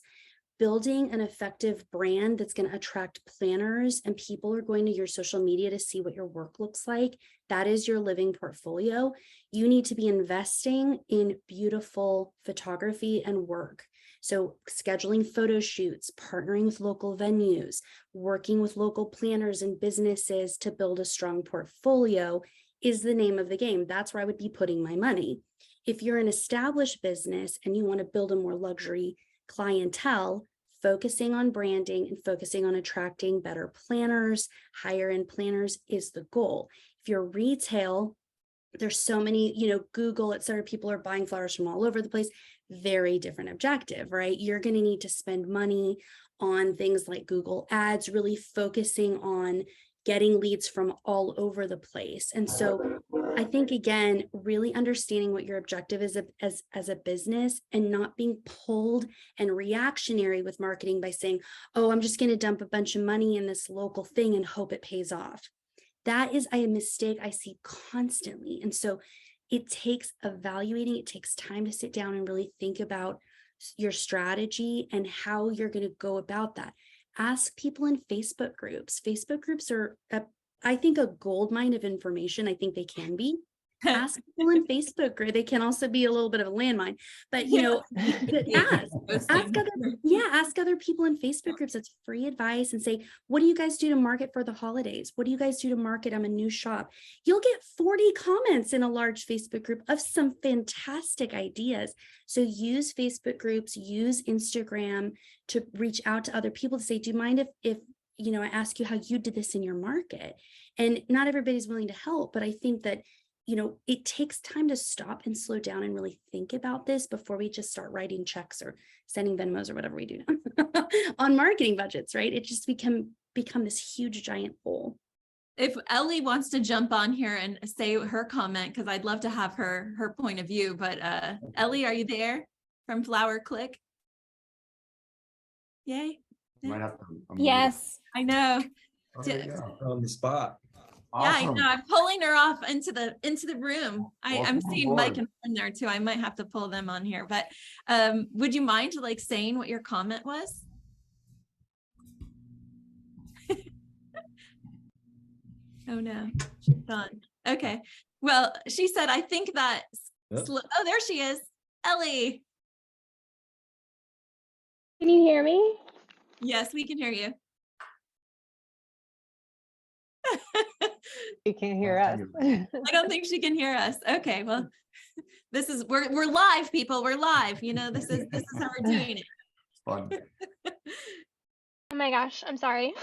[SPEAKER 3] Building an effective brand that's going to attract planners, and people are going to your social media to see what your work looks like. That is your living portfolio. You need to be investing in beautiful photography and work. So scheduling photo shoots, partnering with local venues, working with local planners and businesses to build a strong portfolio is the name of the game. That's where I would be putting my money. If you're an established business and you want to build a more luxury clientele, focusing on branding and focusing on attracting better planners, higher end planners is the goal. If you're retail, there's so many, Google, et cetera, people are buying flowers from all over the place. Very different objective, right? You're going to need to spend money on things like Google ads, really focusing on getting leads from all over the place. And so I think, again, really understanding what your objective is as a business, and not being pulled and reactionary with marketing by saying, oh, I'm just going to dump a bunch of money in this local thing and hope it pays off. That is a mistake I see constantly. And so it takes evaluating, it takes time to sit down and really think about your strategy and how you're going to go about that. Ask people in Facebook groups. Facebook groups are, I think, a goldmine of information. I think they can be. ask people in Facebook group. They can also be a little bit of a landmine, but ask other people in Facebook groups. It's free advice, and say, what do you guys do to market for the holidays? What do you guys do to market? I'm a new shop. You'll get 40 comments in a large Facebook group of some fantastic ideas. So use Facebook groups, use Instagram to reach out to other people to say, do you mind if I ask you how you did this in your market? And not everybody's willing to help, but I think that it takes time to stop and slow down and really think about this before we just start writing checks or sending Venmos or whatever we do now on marketing budgets, right? It just become this huge giant hole.
[SPEAKER 1] If Ellie wants to jump on here and say her comment, because I'd love to have her point of view, but Ellie, are you there from Flower Click? Yay.
[SPEAKER 4] Might have to
[SPEAKER 6] Yes.
[SPEAKER 1] I know.
[SPEAKER 4] Oh, there you go.
[SPEAKER 2] On the spot.
[SPEAKER 1] Yeah, I
[SPEAKER 4] Awesome.
[SPEAKER 1] know. I'm pulling her off into the room. I'm
[SPEAKER 4] Welcome
[SPEAKER 1] seeing
[SPEAKER 4] aboard.
[SPEAKER 1] Mike and Fern there too. I might have to pull them on here, but would you mind saying what your comment was? Oh no, she's gone. Okay. Well, she said, I think that,
[SPEAKER 2] Yep.
[SPEAKER 1] oh, there she is. Ellie.
[SPEAKER 6] Can you hear me?
[SPEAKER 1] Yes, we can hear you.
[SPEAKER 5] You can't hear us.
[SPEAKER 1] I don't think she can hear us. Okay, well, we're live, people. We're live. This is how we're doing it.
[SPEAKER 4] Fun.
[SPEAKER 6] Oh my gosh, I'm sorry.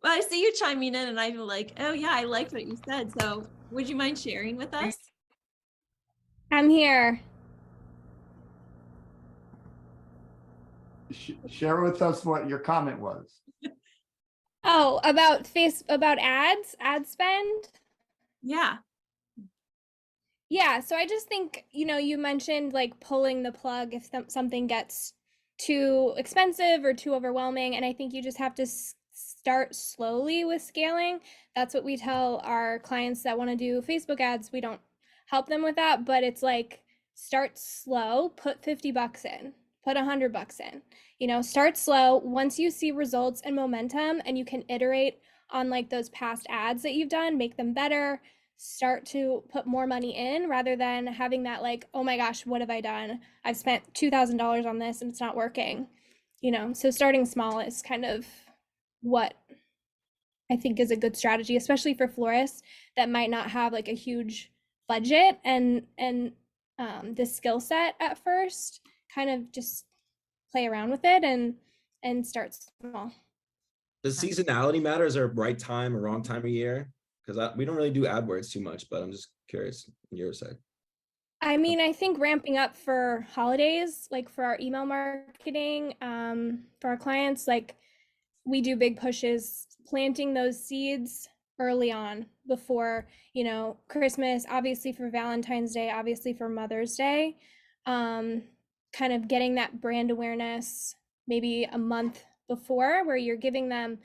[SPEAKER 1] Well, I see you chiming in, and I'm like, oh yeah, I liked what you said. So, would you mind sharing with us?
[SPEAKER 6] I'm here.
[SPEAKER 4] Share with us what your comment was.
[SPEAKER 6] Oh, about ad spend.
[SPEAKER 1] Yeah.
[SPEAKER 6] Yeah, so I just think, you mentioned pulling the plug if something gets too expensive or too overwhelming, and I think you just have to start slowly with scaling. That's what we tell our clients that want to do Facebook ads. We don't help them with that, but it's start slow, put $50 in, put $100 in, start slow. Once you see results and momentum and you can iterate on those past ads that you've done, make them better, start to put more money in rather than having that oh my gosh, what have I done? I've spent $2,000 on this and it's not working, so starting small is kind of what I think is a good strategy, especially for florists that might not have a huge budget and the skill set at first. Kind of just play around with it and start small.
[SPEAKER 2] Does seasonality matter? Is there a right time or wrong time of year? Because we don't really do AdWords too much, but I'm just curious on your side.
[SPEAKER 6] I mean, I think ramping up for holidays, for our email marketing, for our clients, we do big pushes, planting those seeds early on before, Christmas, obviously for Valentine's Day, obviously for Mother's Day, kind of getting that brand awareness maybe a month before, where you're giving them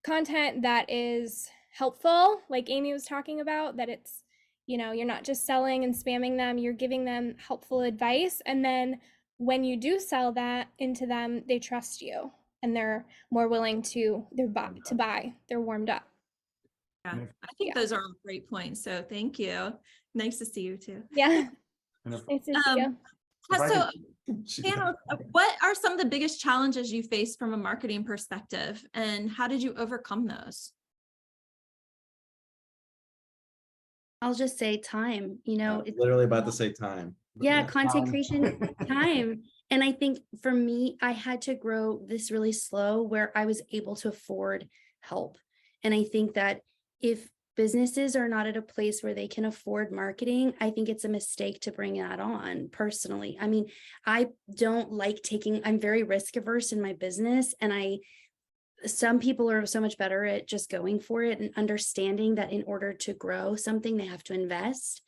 [SPEAKER 6] content that is helpful, like Amy was talking about, that it's, you're not just selling and spamming them, you're giving them helpful advice. And then when you do sell that into them, they trust you and they're more willing to buy. They're warmed up.
[SPEAKER 1] Yeah, I think those are all great points. So thank you. Nice to see you too.
[SPEAKER 6] Yeah. Nice to see you.
[SPEAKER 1] So, what are some of the biggest challenges you face from a marketing perspective, and how did you overcome those?
[SPEAKER 3] I'll just say time,
[SPEAKER 2] It's literally about to say time.
[SPEAKER 3] Yeah, content creation, time. And I think for me, I had to grow this really slow where I was able to afford help. And I think that if businesses are not at a place where they can afford marketing, I think it's a mistake to bring that on personally. I mean, I don't like I'm very risk averse in my business, and some people are so much better at just going for it and understanding that in order to grow something, they have to invest.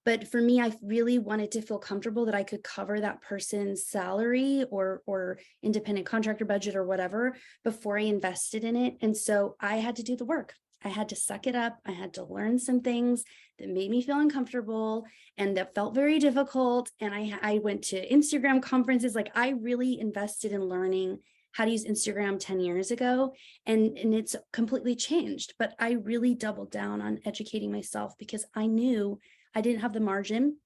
[SPEAKER 3] But for me, I really wanted to feel comfortable that I could cover that person's salary or independent contractor budget or whatever before I invested in it. And so I had to do the work. I had to suck it up. I had to learn some things that made me feel uncomfortable and that felt very difficult. And I went to Instagram conferences. I really invested in learning how to use Instagram 10 years ago, and it's completely changed. But I really doubled down on educating myself because I knew I didn't have the margin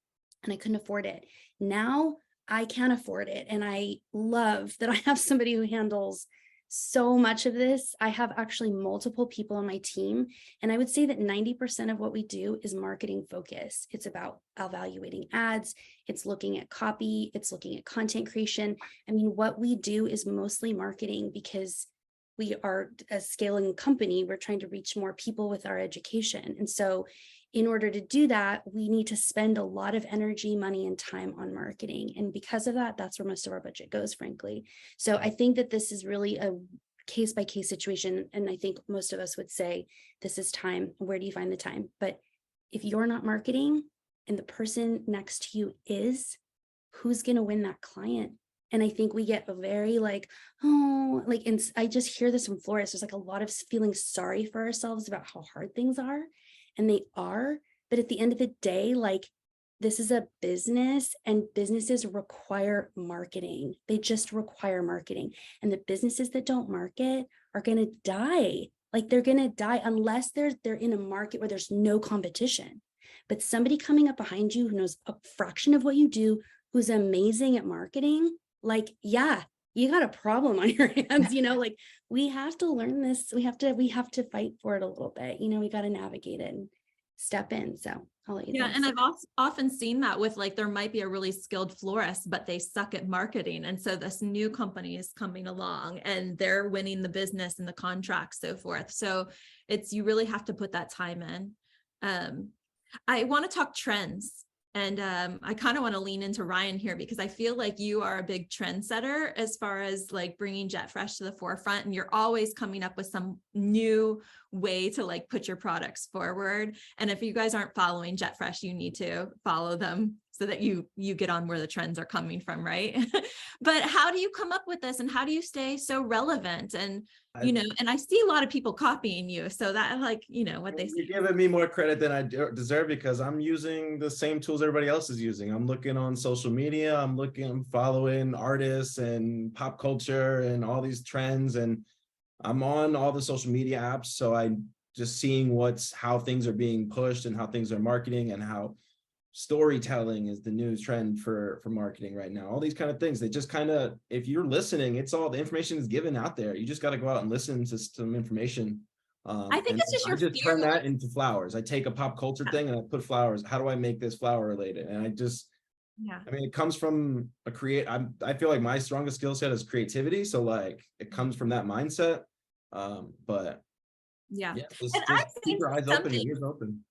[SPEAKER 3] and I couldn't afford it. Now I can afford it. And I love that I have somebody who handles so much of this. I have actually multiple people on my team, and I would say that 90% of what we do is marketing focused. It's about evaluating ads, it's looking at copy, it's looking at content creation. I mean, what we do is mostly marketing because we are a scaling company. We're trying to reach more people with our education. And so in order to do that, we need to spend a lot of energy, money, and time on marketing. And because of that, that's where most of our budget goes, frankly. So I think that this is really a case-by-case situation. And I think most of us would say, this is time. Where do you find the time? But if you're not marketing and the person next to you is, who's going to win that client? And I think we get a very like, oh, like, and I just hear this from florists. There's like a lot of feeling sorry for ourselves about how hard things are. And they are, but at the end of the day, like, this is a business and businesses require marketing. They just require marketing. And the businesses that don't market are going to die. Like, they're going to die unless they're in a market where there's no competition. But somebody coming up behind you who knows a fraction of what you do, who's amazing at marketing, like, yeah, you got a problem on your hands, like, we have to learn this. We have to fight for it a little bit. We got to navigate it and step in. So I'll let you
[SPEAKER 1] Yeah. And I've often seen that with like, there might be a really skilled florist, but they suck at marketing. And so this new company is coming along and they're winning the business and the contracts, so forth. So you really have to put that time in. I want to talk trends. And I kind of want to lean into Ryan here because I feel like you are a big trendsetter as far as like bringing Jet Fresh to the forefront, and you're always coming up with some new way to like put your products forward. And if you guys aren't following Jet Fresh, you need to follow them so that you get on where the trends are coming from, right? But how do you come up with this, and how do you stay so relevant? And and I see a lot of people copying you, so that like what they say.
[SPEAKER 2] You're giving me more credit than I deserve because I'm using the same tools everybody else is using. I'm looking on social media, I'm following artists and pop culture and all these trends, and I'm on all the social media apps, so I'm just seeing how things are being pushed and how things are marketing and how storytelling is the new trend for marketing right now. All these kind of things, they just kind of, if you're listening, it's all the information is given out there. You just got to go out and listen to some information.
[SPEAKER 1] I think it's just your
[SPEAKER 2] turn that into flowers. I take a pop culture thing and I put flowers. How do I make this flower related? And I mean, it comes from I feel like my strongest skill set is creativity. So like it comes from that mindset. But just keep your eyes open, your ears open.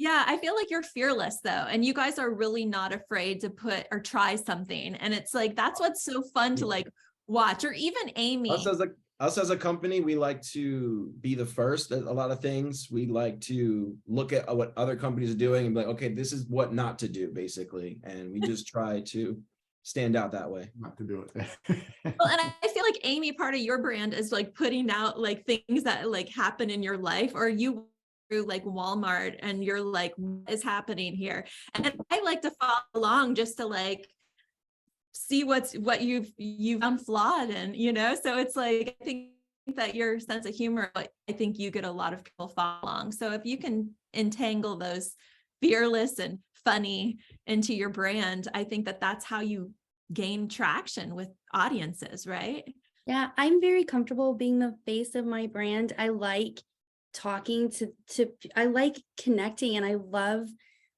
[SPEAKER 1] Yeah, I feel like you're fearless though. And you guys are really not afraid to put or try something. And it's like, that's what's so fun to like watch, or even Amy.
[SPEAKER 2] Us as a company, we like to be the first at a lot of things. We like to look at what other companies are doing and be like, okay, this is what not to do, basically. And we just try to stand out that way.
[SPEAKER 4] Not to do it.
[SPEAKER 1] Well, and I feel like Amy, part of your brand is like putting out like things that like happen in your life, or you through like Walmart and you're like, what is happening here? And I like to follow along just to like see what you've found flawed and so it's like, I think that your sense of humor, I think you get a lot of people follow along. So if you can entangle those fearless and funny into your brand, I think that that's how you gain traction with audiences, right?
[SPEAKER 3] Yeah, I'm very comfortable being the face of my brand. I like talking to I like connecting, and I love,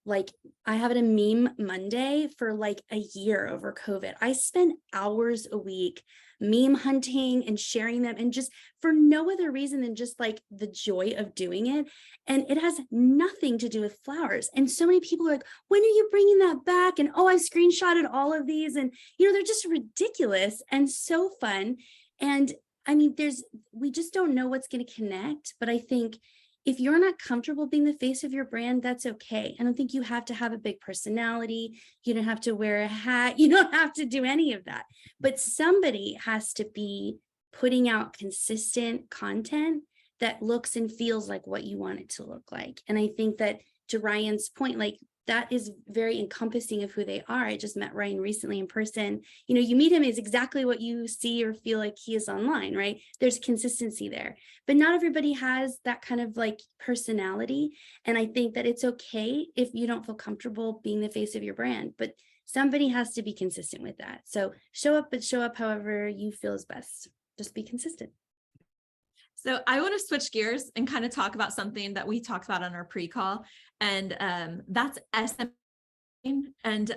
[SPEAKER 3] like, I have a meme Monday for like a year over COVID. I spent hours a week meme hunting and sharing them, and just for no other reason than just like the joy of doing it. And it has nothing to do with flowers. And so many people are like, when are you bringing that back? And oh, I've screenshotted all of these, and they're just ridiculous and so fun. And I mean, we just don't know what's going to connect. But I think if you're not comfortable being the face of your brand, that's okay. I don't think you have to have a big personality. You don't have to wear a hat. You don't have to do any of that. But somebody has to be putting out consistent content that looks and feels like what you want it to look like. And I think that, to Ryan's point, like, that is very encompassing of who they are. I just met Ryan recently in person. You know, you meet him, is exactly what you see or feel like he is online, right? There's consistency there, but not everybody has that kind of like personality. And I think that it's okay if you don't feel comfortable being the face of your brand, but somebody has to be consistent with that. So show up, but show up however you feel is best. Just be consistent.
[SPEAKER 1] So I want to switch gears and kind of talk about something that we talked about on our pre-call, and that's SMS. And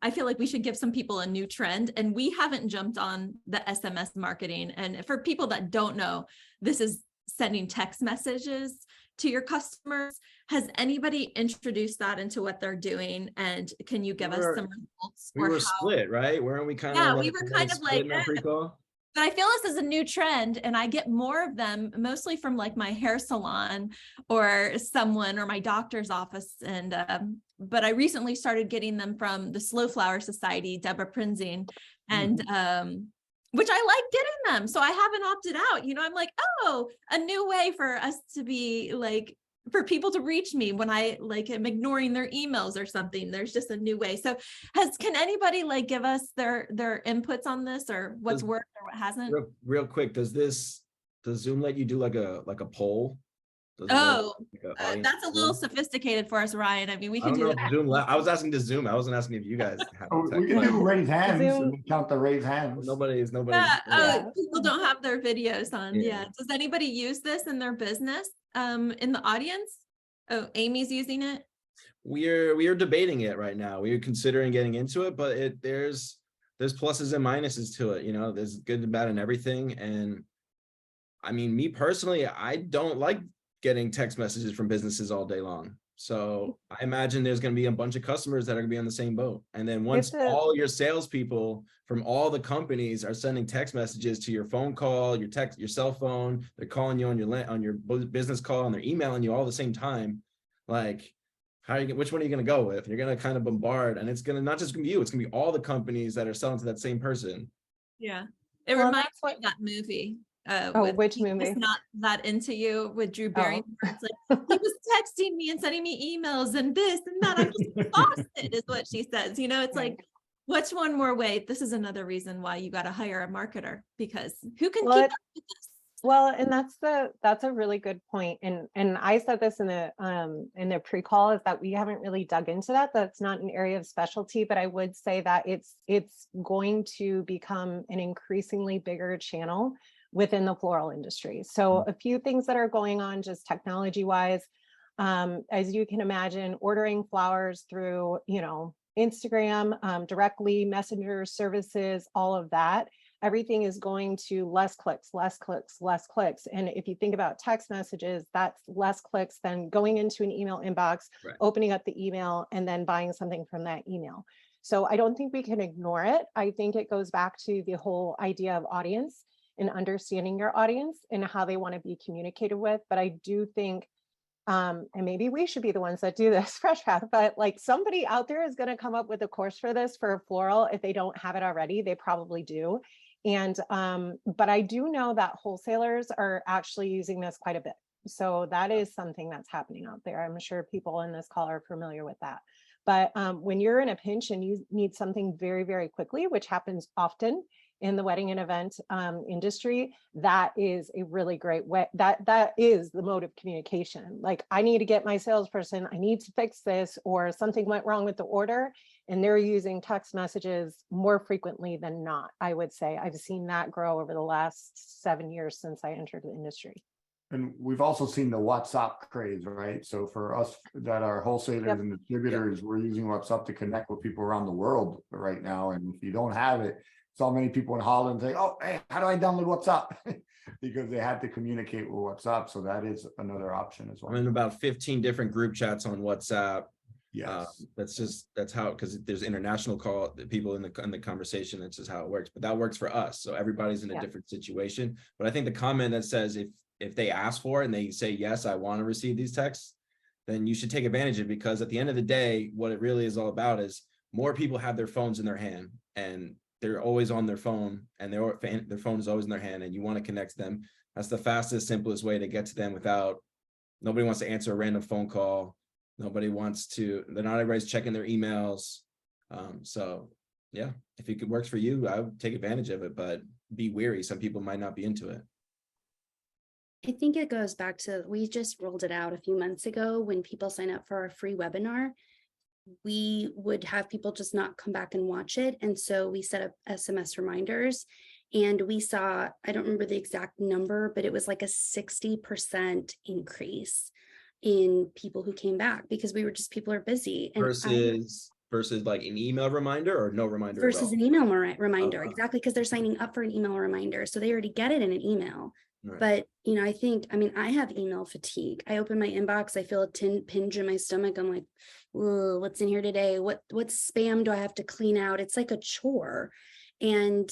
[SPEAKER 1] I feel like we should give some people a new trend, and we haven't jumped on the SMS marketing. And for people that don't know, this is sending text messages to your customers. Has anybody introduced that into what they're doing? And can you give us some results?
[SPEAKER 2] We were split, right? Weren't we kind of?
[SPEAKER 1] Yeah, we were kind of like,
[SPEAKER 2] pre-call?
[SPEAKER 1] but I feel this is a new trend, and I get more of them mostly from like my hair salon or someone or my doctor's office. And but I recently started getting them from the Slow Flower Society, Deborah Prinzing, and which I like getting them. So I haven't opted out. You know, I'm like, oh, a new way for us to be like, for people to reach me when I like am ignoring their emails or something. There's just a new way. So can anybody like give us their inputs on this, or what's worked or what hasn't?
[SPEAKER 2] Real quick, does Zoom let you do like a poll?
[SPEAKER 1] Oh, that's a little sophisticated for us, Ryan. I mean, we can do that.
[SPEAKER 2] Zoom. I was asking to Zoom. I wasn't asking if you guys have.
[SPEAKER 4] We can do raise hands. And we count the raise hands.
[SPEAKER 2] Nobody's.
[SPEAKER 1] Oh, people don't have their videos on. Yeah. Does anybody use this in their business? In the audience? Oh, Amy's using it.
[SPEAKER 2] We are debating it right now. We are considering getting into it, but there's pluses and minuses to it. You know, there's good and bad and everything. And I mean, me personally, I don't like getting text messages from businesses all day long. So I imagine there's going to be a bunch of customers that are going to be on the same boat. And then once all your salespeople from all the companies are sending text messages to your phone call, your cell phone, they're calling you on your business call, and they're emailing you all at the same time. Like, which one are you going to go with? You're going to kind of bombard, and it's going to not just be you, it's going to be all the companies that are selling to that same person.
[SPEAKER 1] Yeah. It reminds me of that movie.
[SPEAKER 5] Which movie?
[SPEAKER 1] It's Not That Into You with Drew Barrymore. It's like, he was texting me and sending me emails and this and that. I'm just exhausted, is what she says. You know, it's like, what's one more way? This is another reason why you got to hire a marketer, because who can keep up with this?
[SPEAKER 5] Well, and that's a really good point. And I said this in the pre-call, is that we haven't really dug into that. That's not an area of specialty, but I would say that it's going to become an increasingly bigger channel within the floral industry. So a few things that are going on just technology wise, as you can imagine, ordering flowers through, you know, Instagram, directly, messenger services, all of that, everything is going to less clicks. And if you think about text messages, that's less clicks than going into an email inbox, opening up the email, and then buying something from that email. So I don't think we can ignore it. I think it goes back to the whole idea of audience and understanding your audience and how they want to be communicated with. But I do think, and maybe we should be the ones that do this, FreshPath, but like somebody out there is going to come up with a course for this for floral. If they don't have it already, they probably do. And, but I do know that wholesalers are actually using this quite a bit. So that is something that's happening out there. I'm sure people in this call are familiar with that. But when you're in a pinch and you need something very, very quickly, which happens often in the wedding and event industry, that is a really great way. That is the mode of communication. Like, I need to get my salesperson, I need to fix this, or something went wrong with the order, and they're using text messages more frequently than not. I would say I've seen that grow over the last 7 years since I entered the industry.
[SPEAKER 4] And we've also seen the WhatsApp craze, right? So for us that are wholesalers and distributors, we're using WhatsApp to connect with people around the world right now. And if you don't have it, saw many people in Holland say, oh, hey, how do I download WhatsApp? Because they had to communicate with WhatsApp. So that is another option as well.
[SPEAKER 2] I'm in about 15 different group chats on WhatsApp.
[SPEAKER 4] Yes.
[SPEAKER 2] That's how, because there's international people in the conversation. That's just how it works. But that works for us. So everybody's in a different situation. But I think the comment that says if they ask for it and they say, yes, I want to receive these texts, then you should take advantage of it, because at the end of the day, what it really is all about is more people have their phones in their hand, and they're always on their phone, and their phone is always in their hand, and you want to connect to them. That's the fastest, simplest way to get to them without, nobody wants to answer a random phone call. Nobody wants to, they're not everybody's checking their emails. So yeah, if it works for you, I would take advantage of it, but be wary. Some people might not be into it.
[SPEAKER 3] I think it goes back to, we just rolled it out a few months ago when people sign up for our free webinar. We would have people just not come back and watch it. And so we set up SMS reminders, and we saw, I don't remember the exact number, but it was like a 60% increase in people who came back because people are busy. And
[SPEAKER 2] versus like an email reminder or no reminder
[SPEAKER 3] versus an email reminder.
[SPEAKER 2] Uh-huh.
[SPEAKER 3] Exactly. Because they're signing up for an email reminder. So they already get it in an email.
[SPEAKER 2] Right.
[SPEAKER 3] But, I have email fatigue. I open my inbox, I feel a pinch in my stomach. I'm like, whoa, what's in here today? What spam do I have to clean out? It's like a chore. And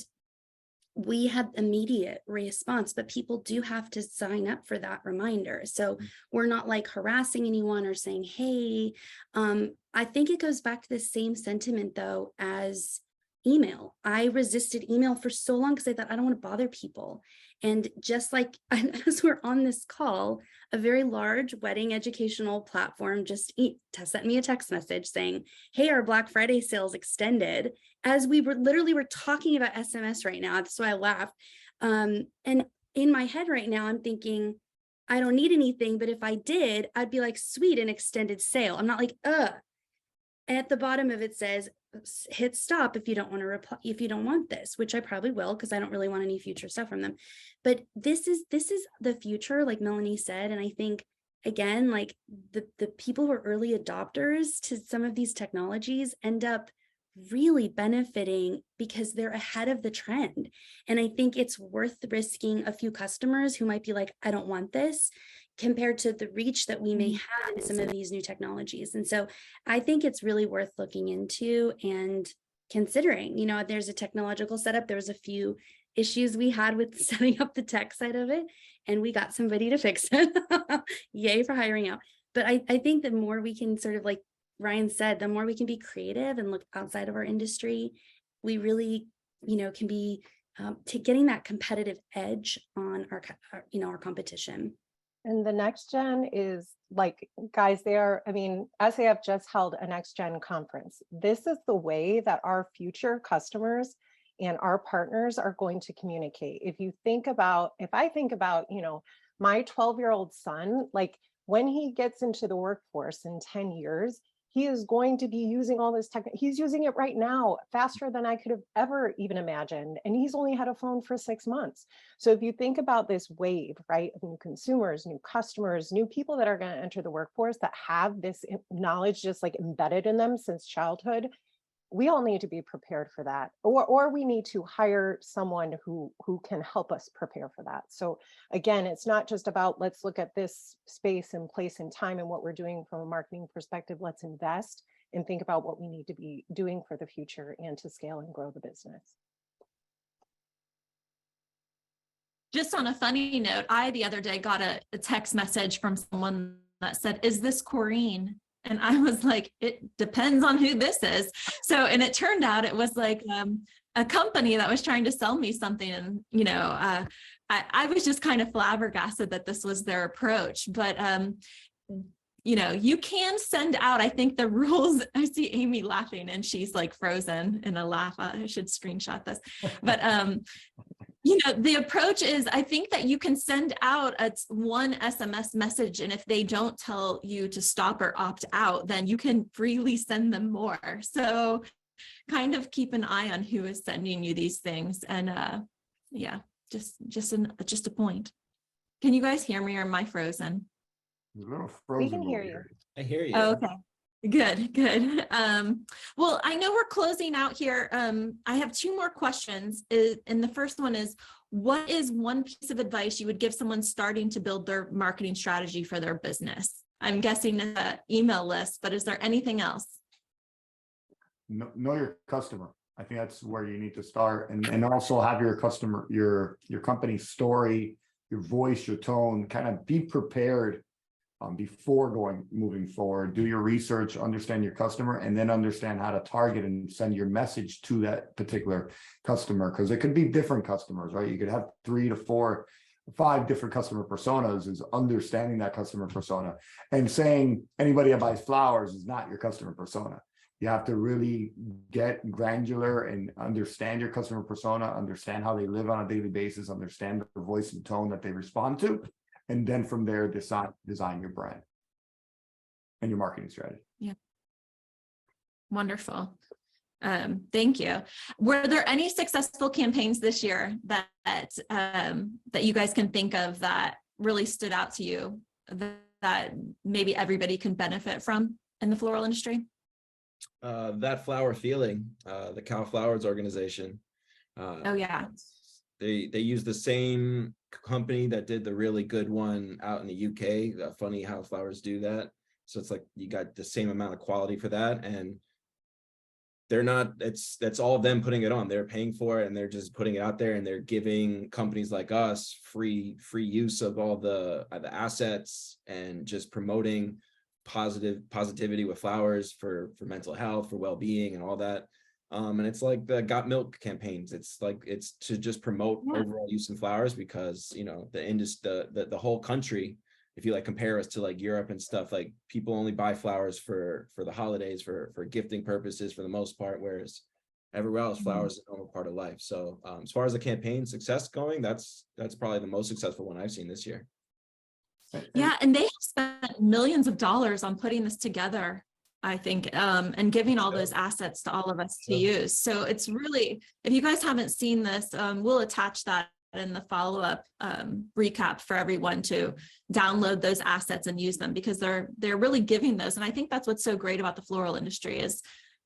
[SPEAKER 3] we have immediate response, but people do have to sign up for that reminder. So we're not like harassing anyone or saying, hey, I think it goes back to the same sentiment though as email. I resisted email for so long because I thought I don't want to bother people. And just like as we're on this call, a very large wedding educational platform just sent me a text message saying, hey, our Black Friday sales extended, as we were literally talking about SMS right now. That's why I laughed. And in my head right now, I'm thinking, I don't need anything, but if I did, I'd be like, sweet, an extended sale. I'm not like, At the bottom of it says, hit stop if you don't want to reply, if you don't want this, which I probably will, because I don't really want any future stuff from them. But this is the future, like Melanie said. And I think, again, like the people who are early adopters to some of these technologies end up really benefiting because they're ahead of the trend. And I think it's worth risking a few customers who might be like, I don't want this, compared to the reach that we may have in some of these new technologies. And so I think it's really worth looking into and considering. There's a technological setup. There was a few issues we had with setting up the tech side of it, and we got somebody to fix it. Yay for hiring out. But I think the more we can sort of, like Ryan said, the more we can be creative and look outside of our industry, we really, can be to getting that competitive edge on our competition.
[SPEAKER 5] And the next gen is like, guys, SAF just held a next gen conference. This is the way that our future customers and our partners are going to communicate. If I think about, my 12-year-old son, like when he gets into the workforce in 10 years, he is going to be using all this tech. He's using it right now faster than I could have ever even imagined. And he's only had a phone for 6 months. So if you think about this wave, right, of new consumers, new customers, new people that are going to enter the workforce that have this knowledge just like embedded in them since childhood, we all need to be prepared for that, or we need to hire someone who can help us prepare for that. So again, it's not just about, let's look at this space and place and time and what we're doing from a marketing perspective. Let's invest and think about what we need to be doing for the future and to scale and grow the business.
[SPEAKER 1] Just on a funny note, I the other day got a text message from someone that said, is this Corrine? And I was like, it depends on who this is. So, and it turned out it was like a company that was trying to sell me something. And, I was just kind of flabbergasted that this was their approach. But, you can send out, I think the rules, I see Amy laughing and she's like frozen in a laugh. I should screenshot this. But, the approach is, I think that you can send out one SMS message, and if they don't tell you to stop or opt out, then you can freely send them more. So kind of keep an eye on who is sending you these things. And just a point. Can you guys hear me, or am I frozen?
[SPEAKER 4] A little frozen.
[SPEAKER 5] We can hear you.
[SPEAKER 2] I hear you.
[SPEAKER 1] Oh, okay. Good. Well, I know we're closing out here. I have two more questions. And the first one is, what is one piece of advice you would give someone starting to build their marketing strategy for their business? I'm guessing the email list, but is there anything else?
[SPEAKER 4] Know your customer. I think that's where you need to start, and also have your customer, your company story, your voice, your tone, kind of be prepared before moving forward. Do your research, understand your customer, and then understand how to target and send your message to that particular customer, because it could be different customers, right? You could have 3 to 4 5 different customer personas is understanding that customer persona, and saying anybody that buys flowers is not your customer persona. You have to really get granular and understand your customer persona, understand how they live on a daily basis, understand the voice and tone that they respond to, and then from there design your brand and your marketing strategy.
[SPEAKER 1] Yeah. Wonderful. Thank you. Were there any successful campaigns this year that you guys can think of that really stood out to you that maybe everybody can benefit from in the floral industry?
[SPEAKER 2] That flower feeling, the Cal Flowers organization.
[SPEAKER 1] Oh yeah.
[SPEAKER 2] They use the same company that did the really good one out in the UK. Funny how flowers do that. So it's like you got the same amount of quality for that, and they're not, that's all of them putting it on. They're paying for it and they're just putting it out there, and they're giving companies like us free use of all the assets, and just promoting positivity with flowers for mental health, for well-being and all that. And it's like the Got Milk campaigns. It's to just promote overall use in flowers, because you know the whole country, if you like compare us to like Europe and stuff, like people only buy flowers for the holidays, for gifting purposes for the most part, whereas everywhere else flowers is a normal part of life. So as far as the campaign success going, that's probably the most successful one I've seen this year.
[SPEAKER 1] Yeah, and they have spent millions of dollars on putting this together, I think, and giving all those assets to all of us to use. So it's really, if you guys haven't seen this, we'll attach that in the follow-up recap for everyone to download those assets and use them, because they're really giving those. And I think that's what's so great about the floral industry is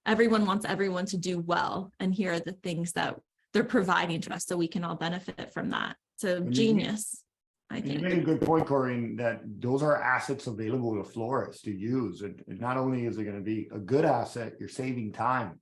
[SPEAKER 1] everyone wants everyone to do well, and here are the things that they're providing to us so we can all benefit from that. So genius. I think.
[SPEAKER 4] You made a good point, Corinne, that those are assets available to florists to use. And not only is it going to be a good asset, you're saving time.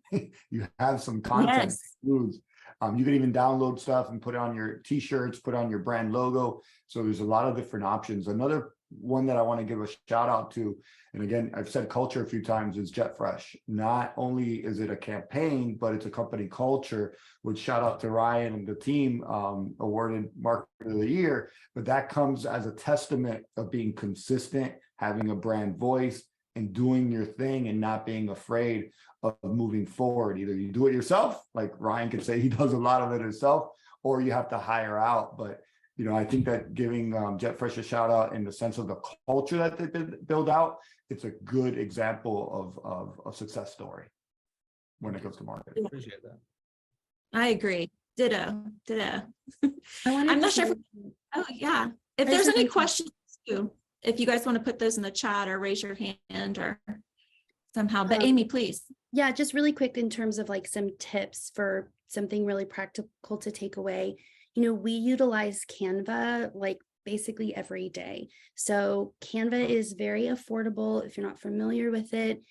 [SPEAKER 4] You have some content to use. You can even download stuff and put it on your t-shirts, put on your brand logo. So there's a lot of different options. Another one that I want to give a shout out to, and again, I've said culture a few times, is Jet Fresh. Not only is it a campaign, but it's a company culture, which shout out to Ryan and the team, awarded Marketer of the Year. But that comes as a testament of being consistent, having a brand voice, and doing your thing, and not being afraid of moving forward. Either you do it yourself, like Ryan could say he does a lot of it himself, or you have to hire out. But you know, I think that giving Jet Fresh a shout out in the sense of the culture that they build out, it's a good example of a success story when it comes to marketing.
[SPEAKER 2] I appreciate that.
[SPEAKER 1] I agree. Ditto. I'm not sure. Oh yeah. If there's any questions too, if you guys want to put those in the chat or raise your hand or somehow, but Amy, please.
[SPEAKER 3] Yeah, just really quick in terms of like some tips for something really practical to take away. You know, we utilize Canva like basically every day. So Canva is very affordable. If you're not familiar with it,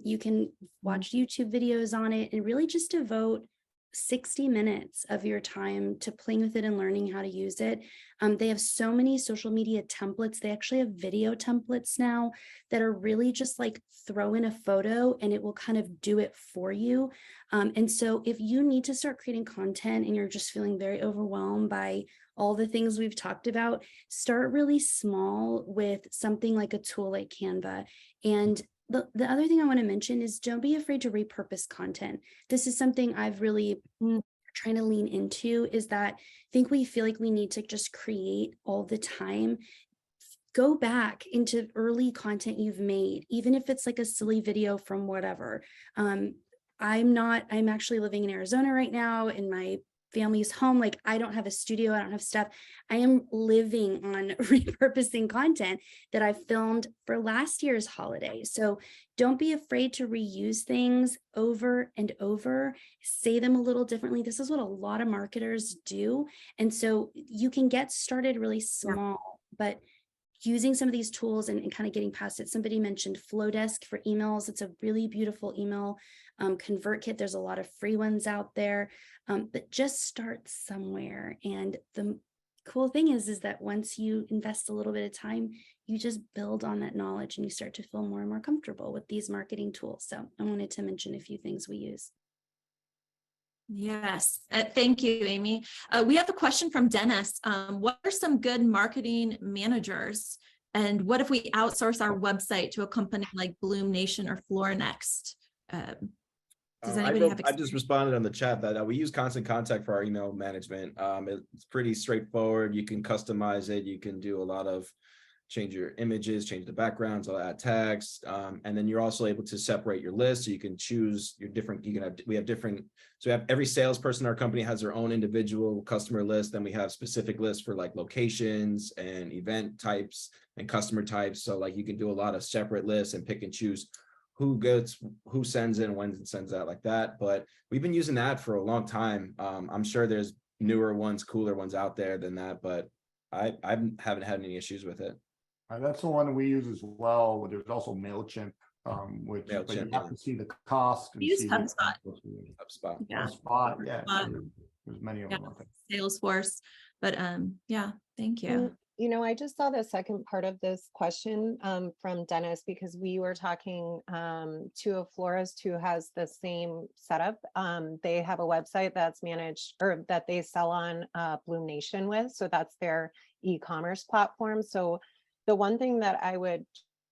[SPEAKER 3] you can watch YouTube videos on it and really just devote 60 minutes of your time to playing with it and learning how to use it. They have so many social media templates. They actually have video templates now that are really just like throw in a photo and it will kind of do it for you. And so if you need to start creating content and you're just feeling very overwhelmed by all the things we've talked about, start really small with something like a tool like Canva. And the other thing I want to mention is don't be afraid to repurpose content. This is something I've really trying to lean into, is that I think we feel like we need to just create all the time. Go back into early content you've made, even if it's like a silly video from whatever. I'm actually living in Arizona right now in my family's home. Like I don't have a studio, I don't have stuff. I am living on repurposing content that I filmed for last year's holiday. So don't be afraid to reuse things over and over, say them a little differently. This is what a lot of marketers do. And so you can get started really small, but using some of these tools and kind of getting past it. Somebody mentioned Flowdesk for emails. It's a really beautiful email ConvertKit. There's a lot of free ones out there, but just start somewhere. And the cool thing is that once you invest a little bit of time, you just build on that knowledge and you start to feel more and more comfortable with these marketing tools. So I wanted to mention a few things we use.
[SPEAKER 1] Yes, thank you, Amy. We have a question from Dennis. What are some good marketing managers? And what if we outsource our website to a company like Bloom Nation or FloorNext? Does anybody have
[SPEAKER 2] I just responded on the chat that we use Constant Contact for our email management. It's pretty straightforward. You can customize it. You can do a lot of change your images, change the backgrounds, add tags, and then you're also able to separate your list. So you can choose your different. We have different. So we have every salesperson in our company has their own individual customer list. Then we have specific lists for like locations and event types and customer types. So like you can do a lot of separate lists and pick and choose who sends in, when it sends out like that. But we've been using that for a long time. I'm sure there's newer ones, cooler ones out there than that, but I haven't had any issues with it.
[SPEAKER 4] That's the one we use as well. There's also MailChimp, which but you have to see the cost. And
[SPEAKER 1] Use
[SPEAKER 4] see
[SPEAKER 1] HubSpot.
[SPEAKER 2] HubSpot.
[SPEAKER 1] Yeah.
[SPEAKER 4] HubSpot, yeah.
[SPEAKER 1] HubSpot.
[SPEAKER 4] There's many of them. I think.
[SPEAKER 1] Salesforce, but yeah, thank you.
[SPEAKER 5] You know, I just saw the second part of this question from Dennis, because we were talking to a florist who has the same setup. They have a website that's managed, or that they sell on Bloom Nation with. So that's their e-commerce platform. So the one thing that I would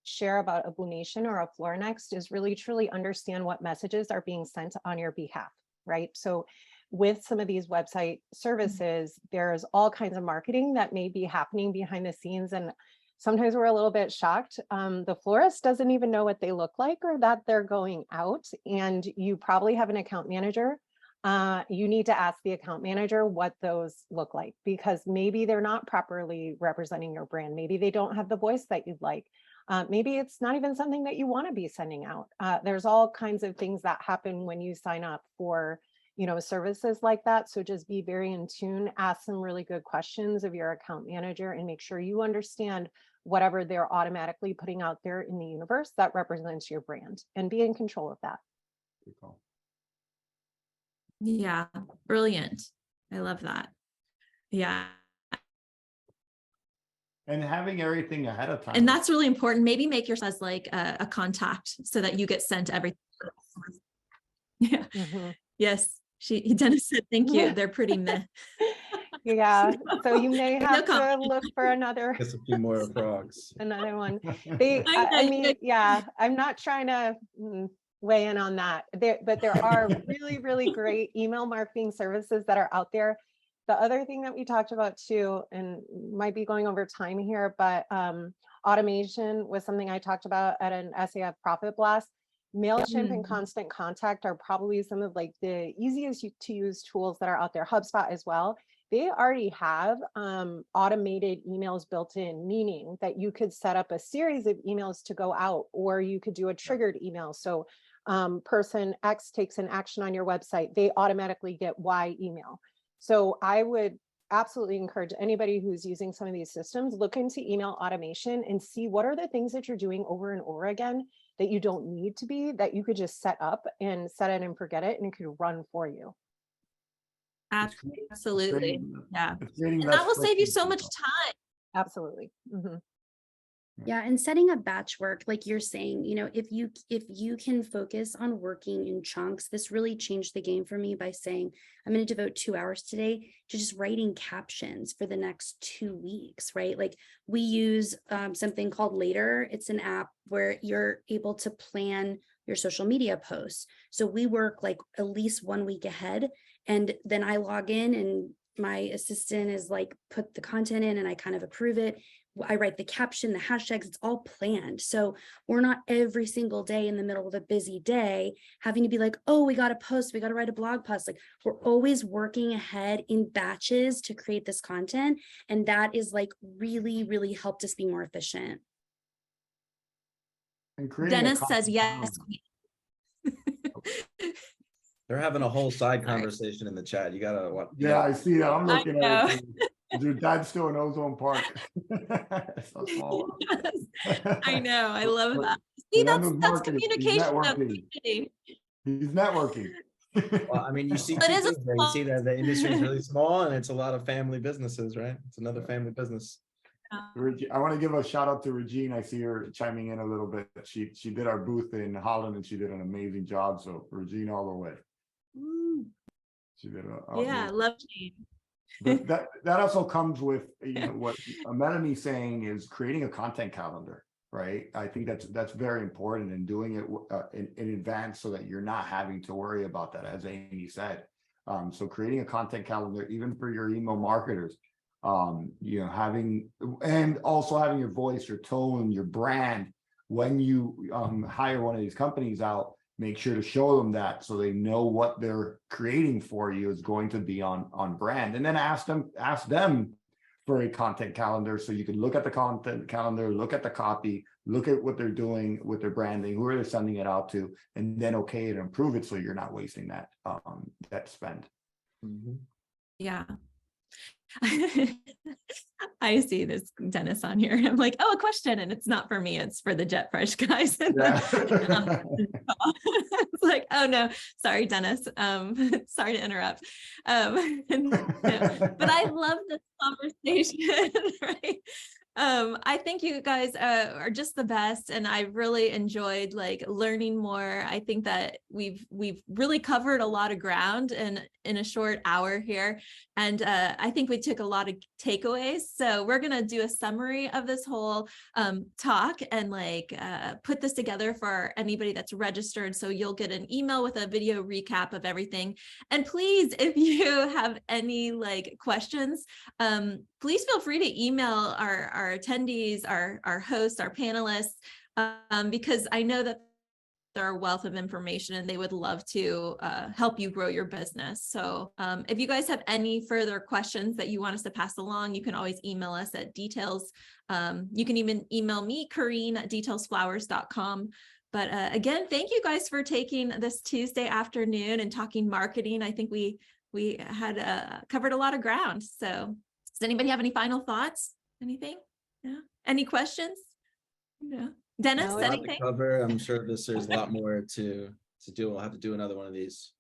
[SPEAKER 5] share about a Bloom Nation or a FloorNext is really truly understand what messages are being sent on your behalf, right? So with some of these website services, there's all kinds of marketing that may be happening behind the scenes. And sometimes we're a little bit shocked. The florist doesn't even know what they look like or that they're going out. And you probably have an account manager. You need to ask the account manager what those look like, because maybe they're not properly representing your brand. Maybe they don't have the voice that you'd like. Maybe it's not even something that you want to be sending out. There's all kinds of things that happen when you sign up for services like that. So just be very in tune, ask some really good questions of your account manager, and make sure you understand whatever they're automatically putting out there in the universe that represents your brand, and be in control of that.
[SPEAKER 1] Yeah, brilliant. I love that. Yeah.
[SPEAKER 4] And having everything ahead of time.
[SPEAKER 1] And that's really important. Maybe make yourself as like a contact so that you get sent everything. Yeah. Mm-hmm. Yes. Dennis said, thank you. They're pretty meh.
[SPEAKER 5] Yeah. So you may have to look for another.
[SPEAKER 2] Just a few more frogs.
[SPEAKER 5] Another one. I mean, yeah, I'm not trying to weigh in on that. But there are really, really great email marketing services that are out there. The other thing that we talked about too, and might be going over time here, but automation was something I talked about at an SAF Profit Blast. MailChimp and Constant Contact are probably some of like the easiest to use tools that are out there. HubSpot as well. They already have automated emails built in, meaning that you could set up a series of emails to go out, or you could do a triggered email. So person X takes an action on your website, they automatically get Y email. So I would absolutely encourage anybody who's using some of these systems, look into email automation and see what are the things that you're doing over and over again that you don't need to be, that you could just set up and set it and forget it, and it could run for you.
[SPEAKER 1] Absolutely. Yeah. And that will save you so much time.
[SPEAKER 5] Absolutely. Mm-hmm.
[SPEAKER 3] Yeah, and setting up batch work, like you're saying, if you can focus on working in chunks, this really changed the game for me by saying, I'm going to devote 2 hours today to just writing captions for the next 2 weeks, right? Like we use something called Later. It's an app where you're able to plan your social media posts. So we work like at least 1 week ahead, and then I log in and my assistant is like, put the content in and I kind of approve it. I write the caption, the hashtags, it's all planned. So we're not every single day in the middle of a busy day having to be like, oh, we got to post, we got to write a blog post. Like we're always working ahead in batches to create this content. And that is like really, really helped us be more efficient.
[SPEAKER 1] Dennis says yes.
[SPEAKER 2] They're having a whole side conversation in the chat. You gotta what?
[SPEAKER 4] Yeah, I see that. I'm looking at it. Is your dad still in Ozone Park? So small.
[SPEAKER 1] Yes. I know. I love that. See, that's communication.
[SPEAKER 4] He's networking.
[SPEAKER 2] Well, I mean, you see, there. You see that the industry is really small, and it's a lot of family businesses, right? It's another family business.
[SPEAKER 4] I want to give a shout out to Regine. I see her chiming in a little bit. She did our booth in Holland, and she did an amazing job. So Regine, all the way. So you gotta
[SPEAKER 1] Yeah,
[SPEAKER 4] update.
[SPEAKER 1] love change.
[SPEAKER 4] But that also comes with, what Melanie's saying is creating a content calendar, right? I think that's very important, and doing it in advance so that you're not having to worry about that, as Amy said. So creating a content calendar, even for your email marketers, having, and also having your voice, your tone, your brand when you hire one of these companies out. Make sure to show them that, so they know what they're creating for you is going to be on brand, and then ask them for a content calendar, so you can look at the content calendar, look at the copy, look at what they're doing with their branding, who are they sending it out to, and then okay it and improve it, so you're not wasting that spend.
[SPEAKER 1] Yeah. I see this Dennis on here. I'm like, oh, a question. And it's not for me. It's for the Jet Fresh guys.
[SPEAKER 4] Yeah.
[SPEAKER 1] It's like, oh no, sorry, Dennis. Sorry to interrupt. No, but I love this conversation, right? I think you guys are just the best, and I really enjoyed like learning more. I think that we've really covered a lot of ground in a short hour here, and I think we took a lot of takeaways. So we're gonna do a summary of this whole talk and like put this together for anybody that's registered. So you'll get an email with a video recap of everything. And please, if you have any like questions, please feel free to email our attendees, our hosts, our panelists, because I know that they're a wealth of information and they would love to help you grow your business. So if you guys have any further questions that you want us to pass along, you can always email us at details. You can even email me, Kareen, at detailsflowers.com. But again, thank you guys for taking this Tuesday afternoon and talking marketing. I think we had covered a lot of ground. So does anybody have any final thoughts? Anything? Yeah. Any questions? No. Dennis,
[SPEAKER 5] No,
[SPEAKER 1] anything?
[SPEAKER 2] Cover. I'm sure there's a lot more to do. We'll have to do another one of these.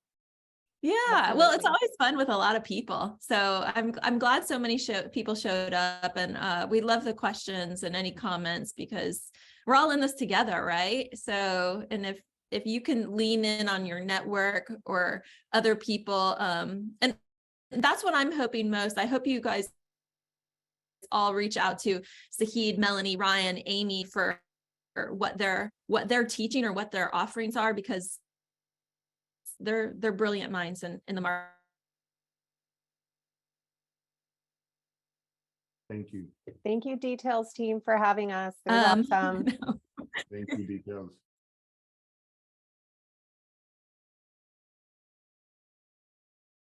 [SPEAKER 1] Yeah, well, it's always fun with a lot of people. So I'm glad so many people showed up, and we love the questions and any comments, because we're all in this together, right? So, and if you can lean in on your network or other people, and that's what I'm hoping most. I hope you guys all reach out to Sahid, Melanie, Ryan, Amy for what they're teaching or what their offerings are, because they're brilliant minds in the market.
[SPEAKER 4] Thank you.
[SPEAKER 5] Thank you, Details team, for having us. It was awesome.
[SPEAKER 1] No.
[SPEAKER 4] Thank you, Details.